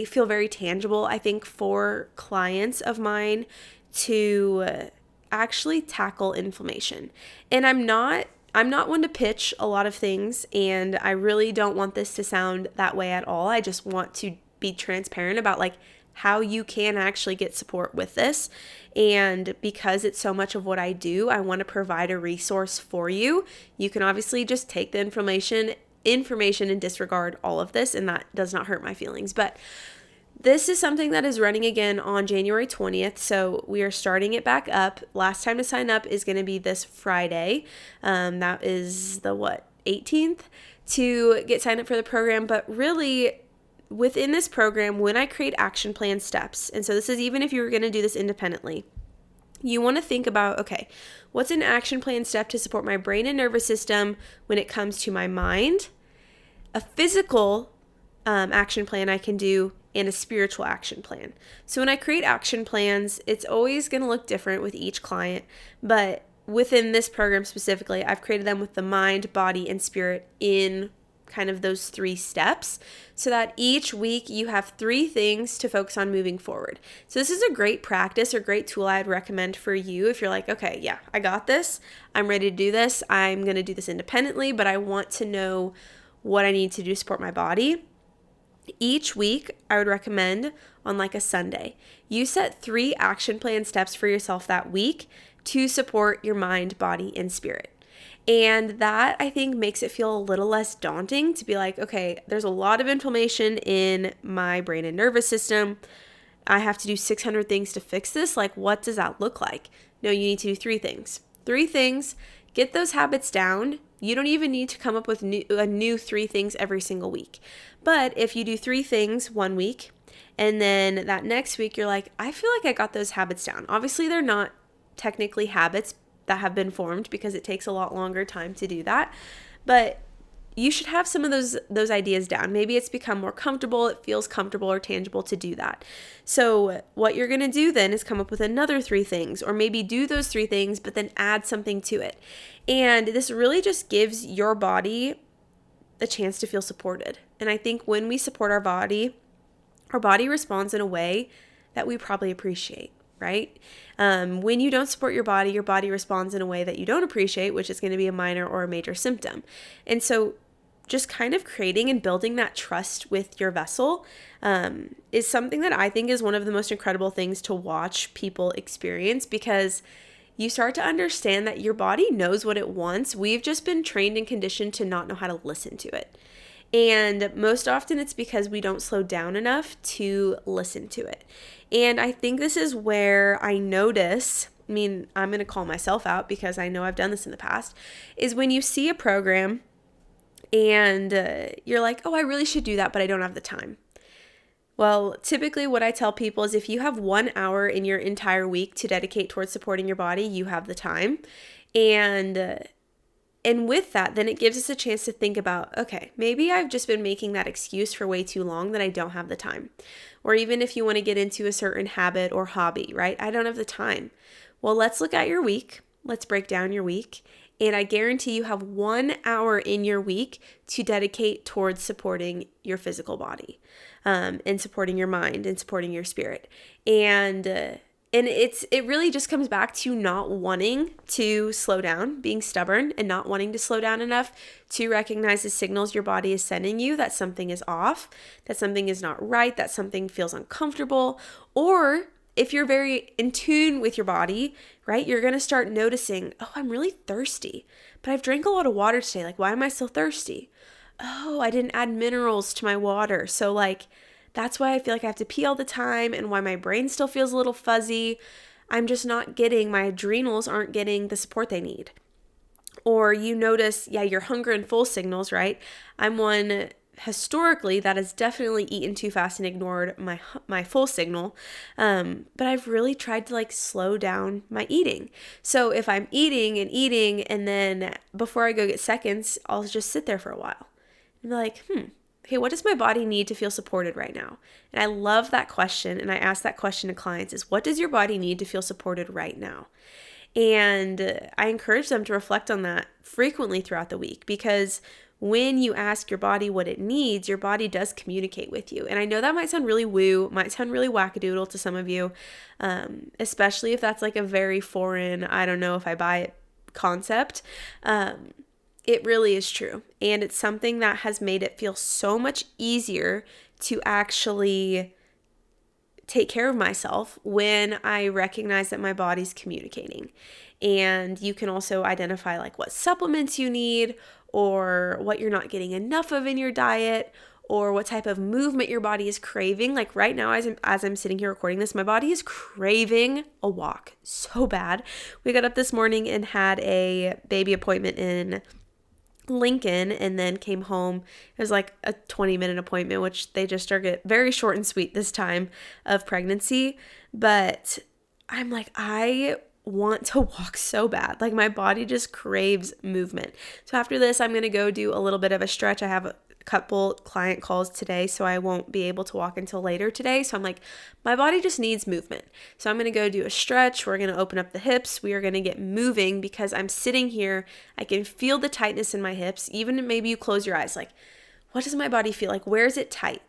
feel very tangible, I think, for clients of mine to actually tackle inflammation. And I'm not one to pitch a lot of things, and I really don't want this to sound that way at all. I just want to be transparent about like how you can actually get support with this. And because it's so much of what I do, I want to provide a resource for you. You can obviously just take the information and disregard all of this, and that does not hurt my feelings. But this is something that is running again on January 20th, so we are starting it back up. Last time to sign up is going to be this Friday. That is the 18th, to get signed up for the program. But really, within this program, when I create action plan steps, and so this is even if you were going to do this independently, you want to think about, okay, what's an action plan step to support my brain and nervous system when it comes to my mind, a physical action plan I can do, and a spiritual action plan. So when I create action plans, it's always going to look different with each client, but within this program specifically, I've created them with the mind, body, and spirit in kind of those 3 steps, so that each week you have 3 things to focus on moving forward. So this is a great practice or great tool I'd recommend for you if you're like, okay, yeah, I got this. I'm ready to do this. I'm going to do this independently, but I want to know what I need to do to support my body. Each week, I would recommend on like a Sunday, you set 3 action plan steps for yourself that week to support your mind, body, and spirit. And that, I think, makes it feel a little less daunting to be like, okay, there's a lot of inflammation in my brain and nervous system. I have to do 600 things to fix this. Like, what does that look like? No, you need to do 3 things. 3 things, get those habits down. You don't even need to come up with a new 3 things every single week. But if you do 3 things one week, and then that next week you're like, I feel like I got those habits down. Obviously, they're not technically habits that have been formed because it takes a lot longer time to do that. But you should have some of those ideas down. Maybe it's become more comfortable, it feels comfortable or tangible to do that. So what you're going to do then is come up with another 3 things, or maybe do those 3 things, but then add something to it. And this really just gives your body a chance to feel supported. And I think when we support our body responds in a way that we probably appreciate, right? When you don't support your body responds in a way that you don't appreciate, which is going to be a minor or a major symptom. And so just kind of creating and building that trust with your vessel is something that I think is one of the most incredible things to watch people experience, because you start to understand that your body knows what it wants. We've just been trained and conditioned to not know how to listen to it. And most often it's because we don't slow down enough to listen to it. And I think this is where I notice, I'm going to call myself out because I know I've done this in the past, is when you see a program and you're like, oh, I really should do that, but I don't have the time. Well, typically what I tell people is if you have 1 hour in your entire week to dedicate towards supporting your body, you have the time. And with that, then it gives us a chance to think about, okay, maybe I've just been making that excuse for way too long that I don't have the time. Or even if you want to get into a certain habit or hobby, right? I don't have the time. Well, let's look at your week. Let's break down your week. And I guarantee you have 1 hour in your week to dedicate towards supporting your physical body, and supporting your mind and supporting your spirit. And it really just comes back to not wanting to slow down, being stubborn and not wanting to slow down enough to recognize the signals your body is sending you that something is off, that something is not right, that something feels uncomfortable. Or if you're very in tune with your body, right, you're going to start noticing, oh, I'm really thirsty, but I've drank a lot of water today. Like, why am I still thirsty? Oh, I didn't add minerals to my water. So that's why I feel like I have to pee all the time and why my brain still feels a little fuzzy. I'm just not my adrenals aren't getting the support they need. Or you notice, your hunger and full signals, right? I'm one historically that has definitely eaten too fast and ignored my full signal. But I've really tried to slow down my eating. So if I'm eating and then before I go get seconds, I'll just sit there for a while and be like, okay, what does my body need to feel supported right now? And I love that question. And I ask that question to clients is, what does your body need to feel supported right now? And I encourage them to reflect on that frequently throughout the week, because when you ask your body what it needs, your body does communicate with you. And I know that might sound really woo, might sound really wackadoodle to some of you, especially if that's a very foreign, I don't know if I buy it concept. It really is true. And it's something that has made it feel so much easier to actually take care of myself when I recognize that my body's communicating. And you can also identify what supplements you need, or what you're not getting enough of in your diet, or what type of movement your body is craving. Right now, as I'm sitting here recording this, my body is craving a walk so bad. We got up this morning and had a baby appointment in Lincoln, and then came home. It was a 20-minute appointment, which they just are very short and sweet this time of pregnancy. But I'm I want to walk so bad. My body just craves movement. So after this, I'm going to go do a little bit of a stretch. I have a couple client calls today, so I won't be able to walk until later today. So I'm my body just needs movement. So I'm going to go do a stretch. We're going to open up the hips. We are going to get moving, because I'm sitting here. I can feel the tightness in my hips. Even maybe you close your eyes. What does my body feel like? Where is it tight?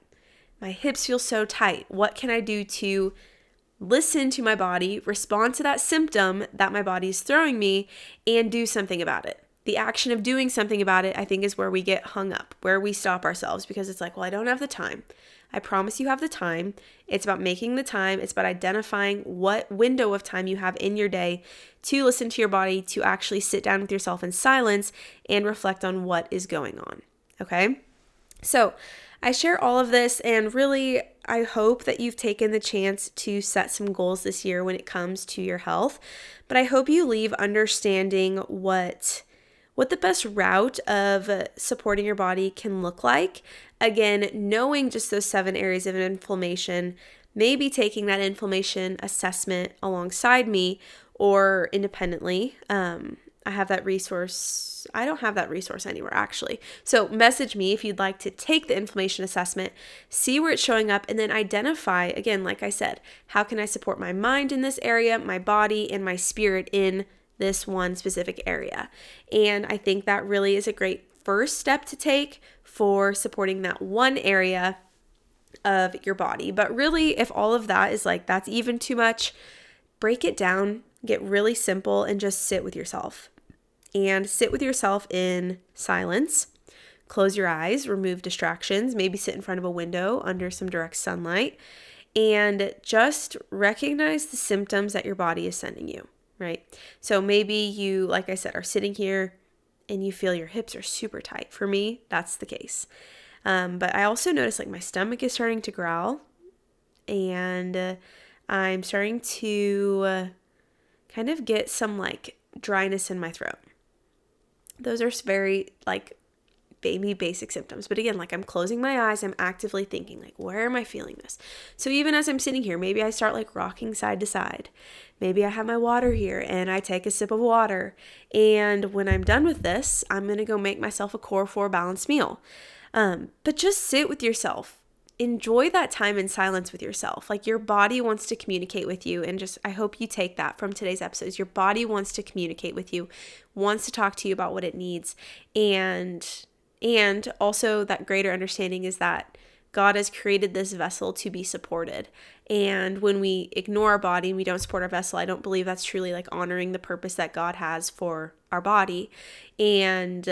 My hips feel so tight. What can I do to listen to my body, respond to that symptom that my body is throwing me, and do something about it? the action of doing something about it, I think, is where we get hung up, where we stop ourselves, because it's like, well, I don't have the time. I promise you have the time. It's about making the time. It's about identifying what window of time you have in your day to listen to your body, to actually sit down with yourself in silence and reflect on what is going on. Okay? So I share all of this, and really, I hope that you've taken the chance to set some goals this year when it comes to your health. But I hope you leave understanding what the best route of supporting your body can look like. Again, knowing just those 7 areas of inflammation, maybe taking that inflammation assessment alongside me or independently. I have that resource. I don't have that resource anywhere, actually. So message me if you'd like to take the inflammation assessment, see where it's showing up, and then identify, again, like I said, how can I support my mind in this area, my body, and my spirit in this one specific area. And I think that really is a great first step to take for supporting that one area of your body. But really, if all of that is like, that's even too much, break it down, get really simple, and just sit with yourself. And sit with yourself in silence. Close your eyes, remove distractions, maybe sit in front of a window under some direct sunlight, and just recognize the symptoms that your body is sending you. Right? So maybe you, like I said, are sitting here and you feel your hips are super tight. For me, that's the case. But I also notice like my stomach is starting to growl, and I'm starting to kind of get some like dryness in my throat. Those are very like baby basic symptoms. But again, like I'm closing my eyes, I'm actively thinking like, where am I feeling this? So even as I'm sitting here, maybe I start like rocking side to side. Maybe I have my water here and I take a sip of water. And when I'm done with this, I'm going to go make myself a Core 4 balanced meal. But just sit with yourself. Enjoy that time in silence with yourself. Like your body wants to communicate with you, and just I hope you take that from today's episodes. Your body wants to communicate with you, wants to talk to you about what it needs. And also that greater understanding is that God has created this vessel to be supported. And when we ignore our body and we don't support our vessel, I don't believe that's truly like honoring the purpose that God has for our body. And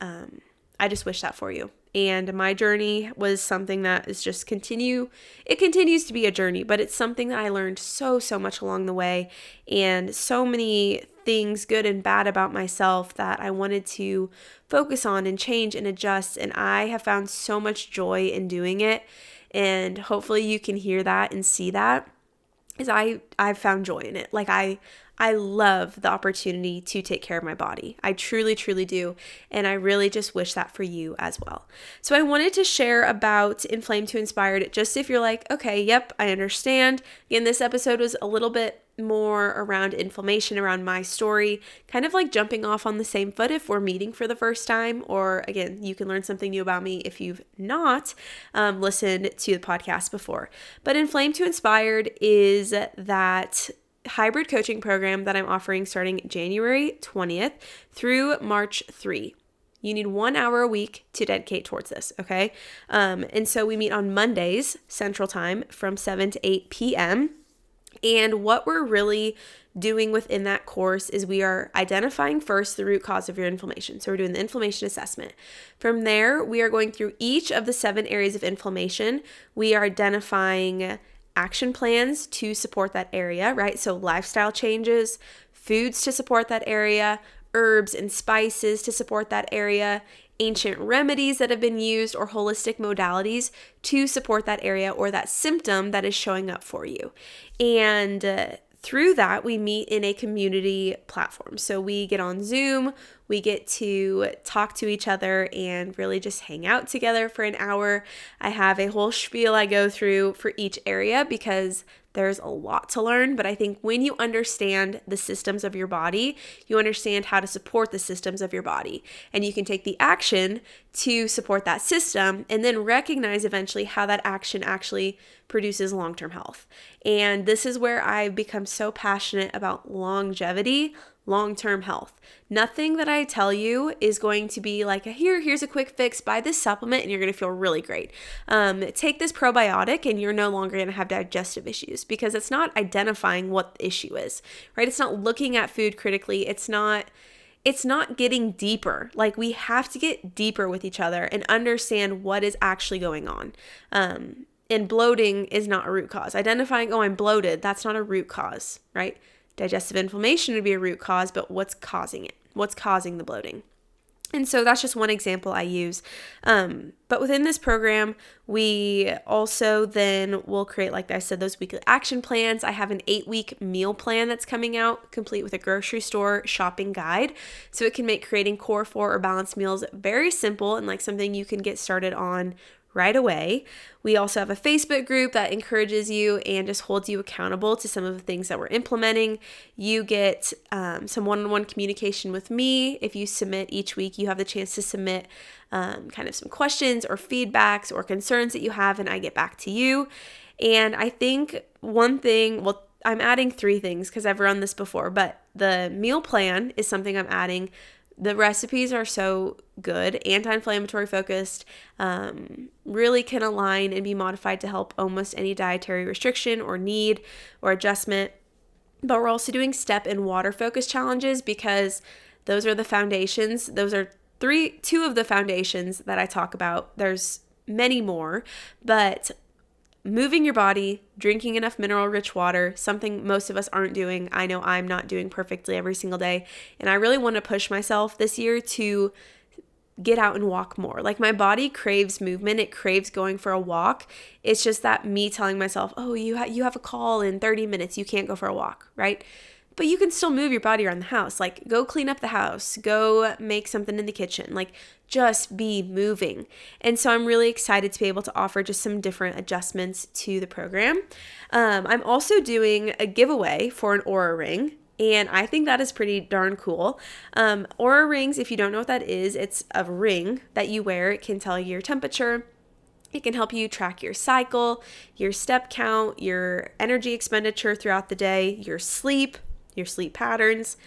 I just wish that for you. And my journey was something that is just it continues to be a journey, but it's something that I learned so much along the way, and so many things, good and bad, about myself that I wanted to focus on and change and adjust. And I have found so much joy in doing it. And hopefully you can hear that and see that, is I've found joy in it. Like I love the opportunity to take care of my body. I truly do. And I really just wish that for you as well. So I wanted to share about Inflamed to Inspired, just if you're like, okay, yep, I understand. Again, this episode was a little bit more around inflammation, around my story, kind of like jumping off on the same foot if we're meeting for the first time, or again, you can learn something new about me if you've not listened to the podcast before. But Inflamed to Inspired is that hybrid coaching program that I'm offering starting January 20th through March 3. You need 1 hour a week to dedicate towards this, okay? And so we meet on Mondays, Central Time, from 7 to 8 p.m., and what we're really doing within that course is we are identifying first the root cause of your inflammation. So we're doing the inflammation assessment. From there, we are going through each of the 7 areas of inflammation. We are identifying action plans to support that area, right? So lifestyle changes, foods to support that area, herbs and spices to support that area, ancient remedies that have been used, or holistic modalities to support that area or that symptom that is showing up for you. And through that, we meet in a community platform. So we get on Zoom, we get to talk to each other and really just hang out together for an hour. I have a whole spiel I go through for each area because there's a lot to learn, but I think when you understand the systems of your body, you understand how to support the systems of your body, and you can take the action to support that system and then recognize eventually how that action actually produces long-term health. And this is where I've become so passionate about longevity, long-term health. Nothing that I tell you is going to be like, here's a quick fix, buy this supplement and you're going to feel really great. Take this probiotic and you're no longer going to have digestive issues, because it's not identifying what the issue is, right? It's not looking at food critically. It's not it's not getting deeper. Like, we have to get deeper with each other and understand what is actually going on. And bloating is not a root cause. Identifying, oh, I'm bloated, that's not a root cause, right? Digestive inflammation would be a root cause, but what's causing it? What's causing the bloating? And so that's just one example I use. But within this program, we also then will create, like I said, those weekly action plans. I have an 8-week meal plan that's coming out, complete with a grocery store shopping guide. So it can make creating core 4 or balanced meals very simple and like something you can get started on right away. We also have a Facebook group that encourages you and just holds you accountable to some of the things that we're implementing. You get some one-on-one communication with me. If you submit each week, you have the chance to submit kind of some questions or feedbacks or concerns that you have, and I get back to you. And I think one thing, well, I'm adding 3 things because I've run this before, but the meal plan is something I'm adding. The recipes are so good, anti-inflammatory focused, really can align and be modified to help almost any dietary restriction or need or adjustment. But we're also doing step and water focus challenges because those are the foundations. Those are 2 of the foundations that I talk about. There's many more, but moving your body, drinking enough mineral-rich water, something most of us aren't doing. I know I'm not doing perfectly every single day, and I really want to push myself this year to get out and walk more. Like, my body craves movement. It craves going for a walk. It's just that me telling myself, oh, you have a call in 30 minutes. You can't go for a walk, right? But you can still move your body around the house. Like, go clean up the house, go make something in the kitchen, like just be moving. And so I'm really excited to be able to offer just some different adjustments to the program. I'm also doing a giveaway for an Aura ring, and I think that is pretty darn cool. Aura rings, if you don't know what that is, it's a ring that you wear. It can tell you your temperature. It can help you track your cycle, your step count, your energy expenditure throughout the day, your sleep patterns.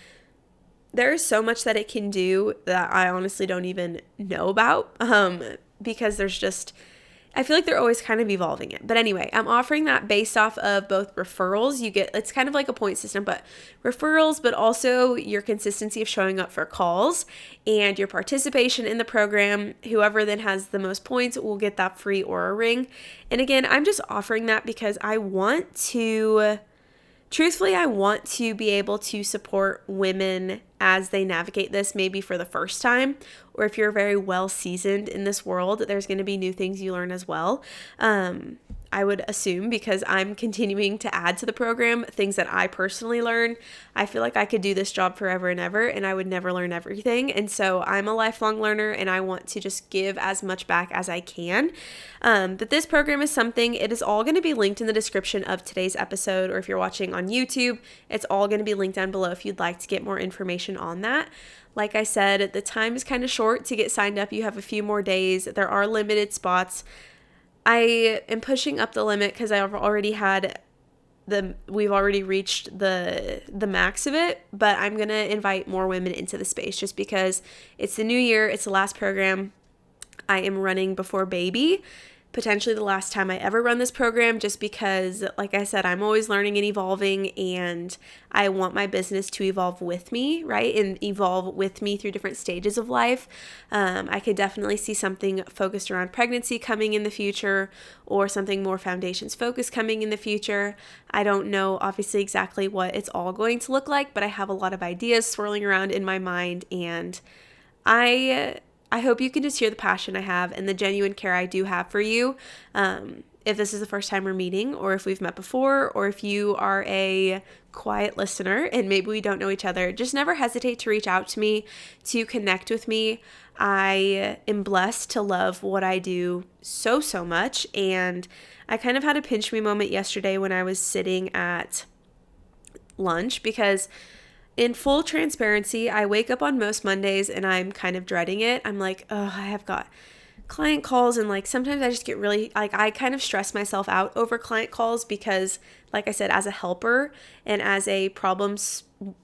There is so much that it can do that I honestly don't even know about because I feel like they're always kind of evolving it. But anyway, I'm offering that based off of both referrals. It's kind of like a point system, but referrals, but also your consistency of showing up for calls and your participation in the program. Whoever then has the most points will get that free Aura ring. And again, I'm just offering that because I want to be able to support women as they navigate this, maybe for the first time, or if you're very well seasoned in this world, there's going to be new things you learn as well. I would assume, because I'm continuing to add to the program things that I personally learn. I feel like I could do this job forever and ever, and I would never learn everything. And so I'm a lifelong learner, and I want to just give as much back as I can. But this program is something, it is all going to be linked in the description of today's episode, or if you're watching on YouTube, it's all going to be linked down below if you'd like to get more information on that. Like I said, the time is kind of short to get signed up. You have a few more days. There are limited spots. I am pushing up the limit because we've already reached the max of it, but I'm going to invite more women into the space just because it's the new year. It's the last program I am running before baby. Potentially the last time I ever run this program, just because, like I said, I'm always learning and evolving, and I want my business to evolve with me, right? And evolve with me through different stages of life. I could definitely see something focused around pregnancy coming in the future, or something more foundations focused coming in the future. I don't know obviously exactly what it's all going to look like, but I have a lot of ideas swirling around in my mind, and I hope you can just hear the passion I have and the genuine care I do have for you. If this is the first time we're meeting, or if we've met before, or if you are a quiet listener and maybe we don't know each other, just never hesitate to reach out to me, to connect with me. I am blessed to love what I do so much. And I kind of had a pinch me moment yesterday when I was sitting at lunch, because in full transparency, I wake up on most Mondays and I'm kind of dreading it. I'm like, oh, I have got client calls, and like sometimes I just get really, like, I kind of stress myself out over client calls because, like I said, as a helper and as a problem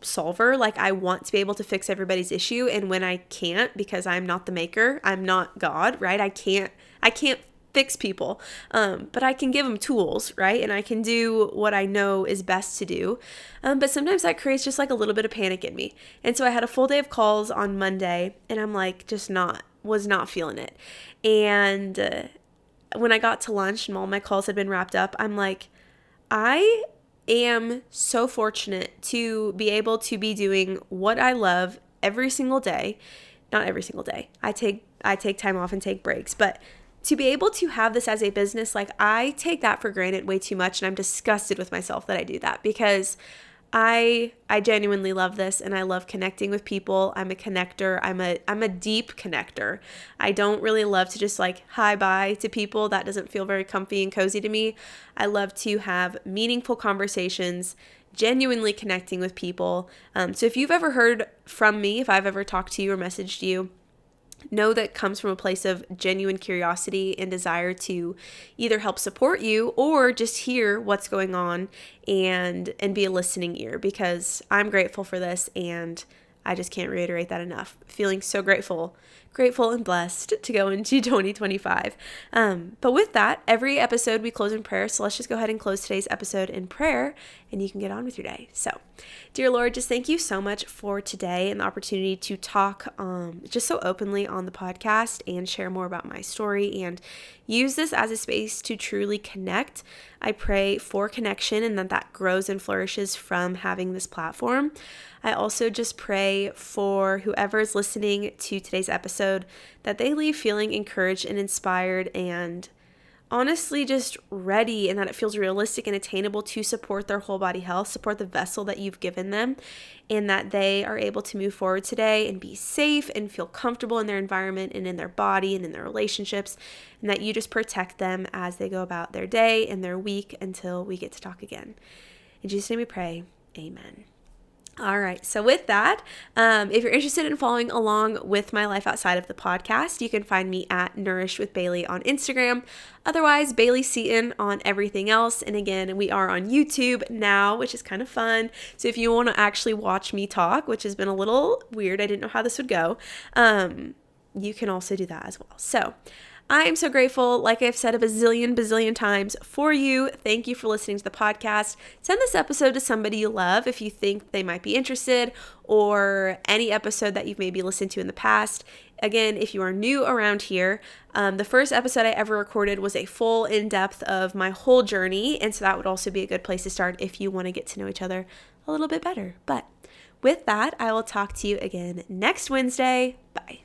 solver, like I want to be able to fix everybody's issue, and when I can't, because I'm not the maker, I'm not God, right? I can't fix people, but I can give them tools, right? And I can do what I know is best to do. But sometimes that creates just like a little bit of panic in me. And so I had a full day of calls on Monday, and I'm like, was not feeling it. And when I got to lunch and all my calls had been wrapped up, I'm like, I am so fortunate to be able to be doing what I love every single day. Not every single day. I take time off and take breaks, but to be able to have this as a business, like I take that for granted way too much, and I'm disgusted with myself that I do that, because I genuinely love this, and I love connecting with people. I'm a connector. I'm a deep connector. I don't really love to just like hi bye to people. That doesn't feel very comfy and cozy to me. I love to have meaningful conversations, genuinely connecting with people. So if you've ever heard from me, if I've ever talked to you or messaged you, know that comes from a place of genuine curiosity and desire to either help support you or just hear what's going on and be a listening ear, because I'm grateful for this, and I just can't reiterate that enough. Feeling so grateful and blessed to go into 2025. But with that, every episode we close in prayer. So let's just go ahead and close today's episode in prayer, and you can get on with your day. So, dear Lord, just thank you so much for today and the opportunity to talk just so openly on the podcast and share more about my story and use this as a space to truly connect. I pray for connection and that grows and flourishes from having this platform. I also just pray for whoever is listening to today's episode that they leave feeling encouraged and inspired and honestly just ready, and that it feels realistic and attainable to support their whole body health, support the vessel that you've given them, and that they are able to move forward today and be safe and feel comfortable in their environment and in their body and in their relationships, and that you just protect them as they go about their day and their week until we get to talk again. In Jesus' name we pray, amen. All right, so with that, if you're interested in following along with my life outside of the podcast, you can find me at Nourish with Bailey on Instagram. Otherwise, Bailey Seaton on everything else. And again, we are on YouTube now, which is kind of fun. So if you want to actually watch me talk, which has been a little weird, I didn't know how this would go, you can also do that as well. So I am so grateful, like I've said a bazillion times, for you. Thank you for listening to the podcast. Send this episode to somebody you love if you think they might be interested, or any episode that you've maybe listened to in the past. Again, if you are new around here, the first episode I ever recorded was a full in-depth of my whole journey, and so that would also be a good place to start if you want to get to know each other a little bit better. But with that, I will talk to you again next Wednesday. Bye.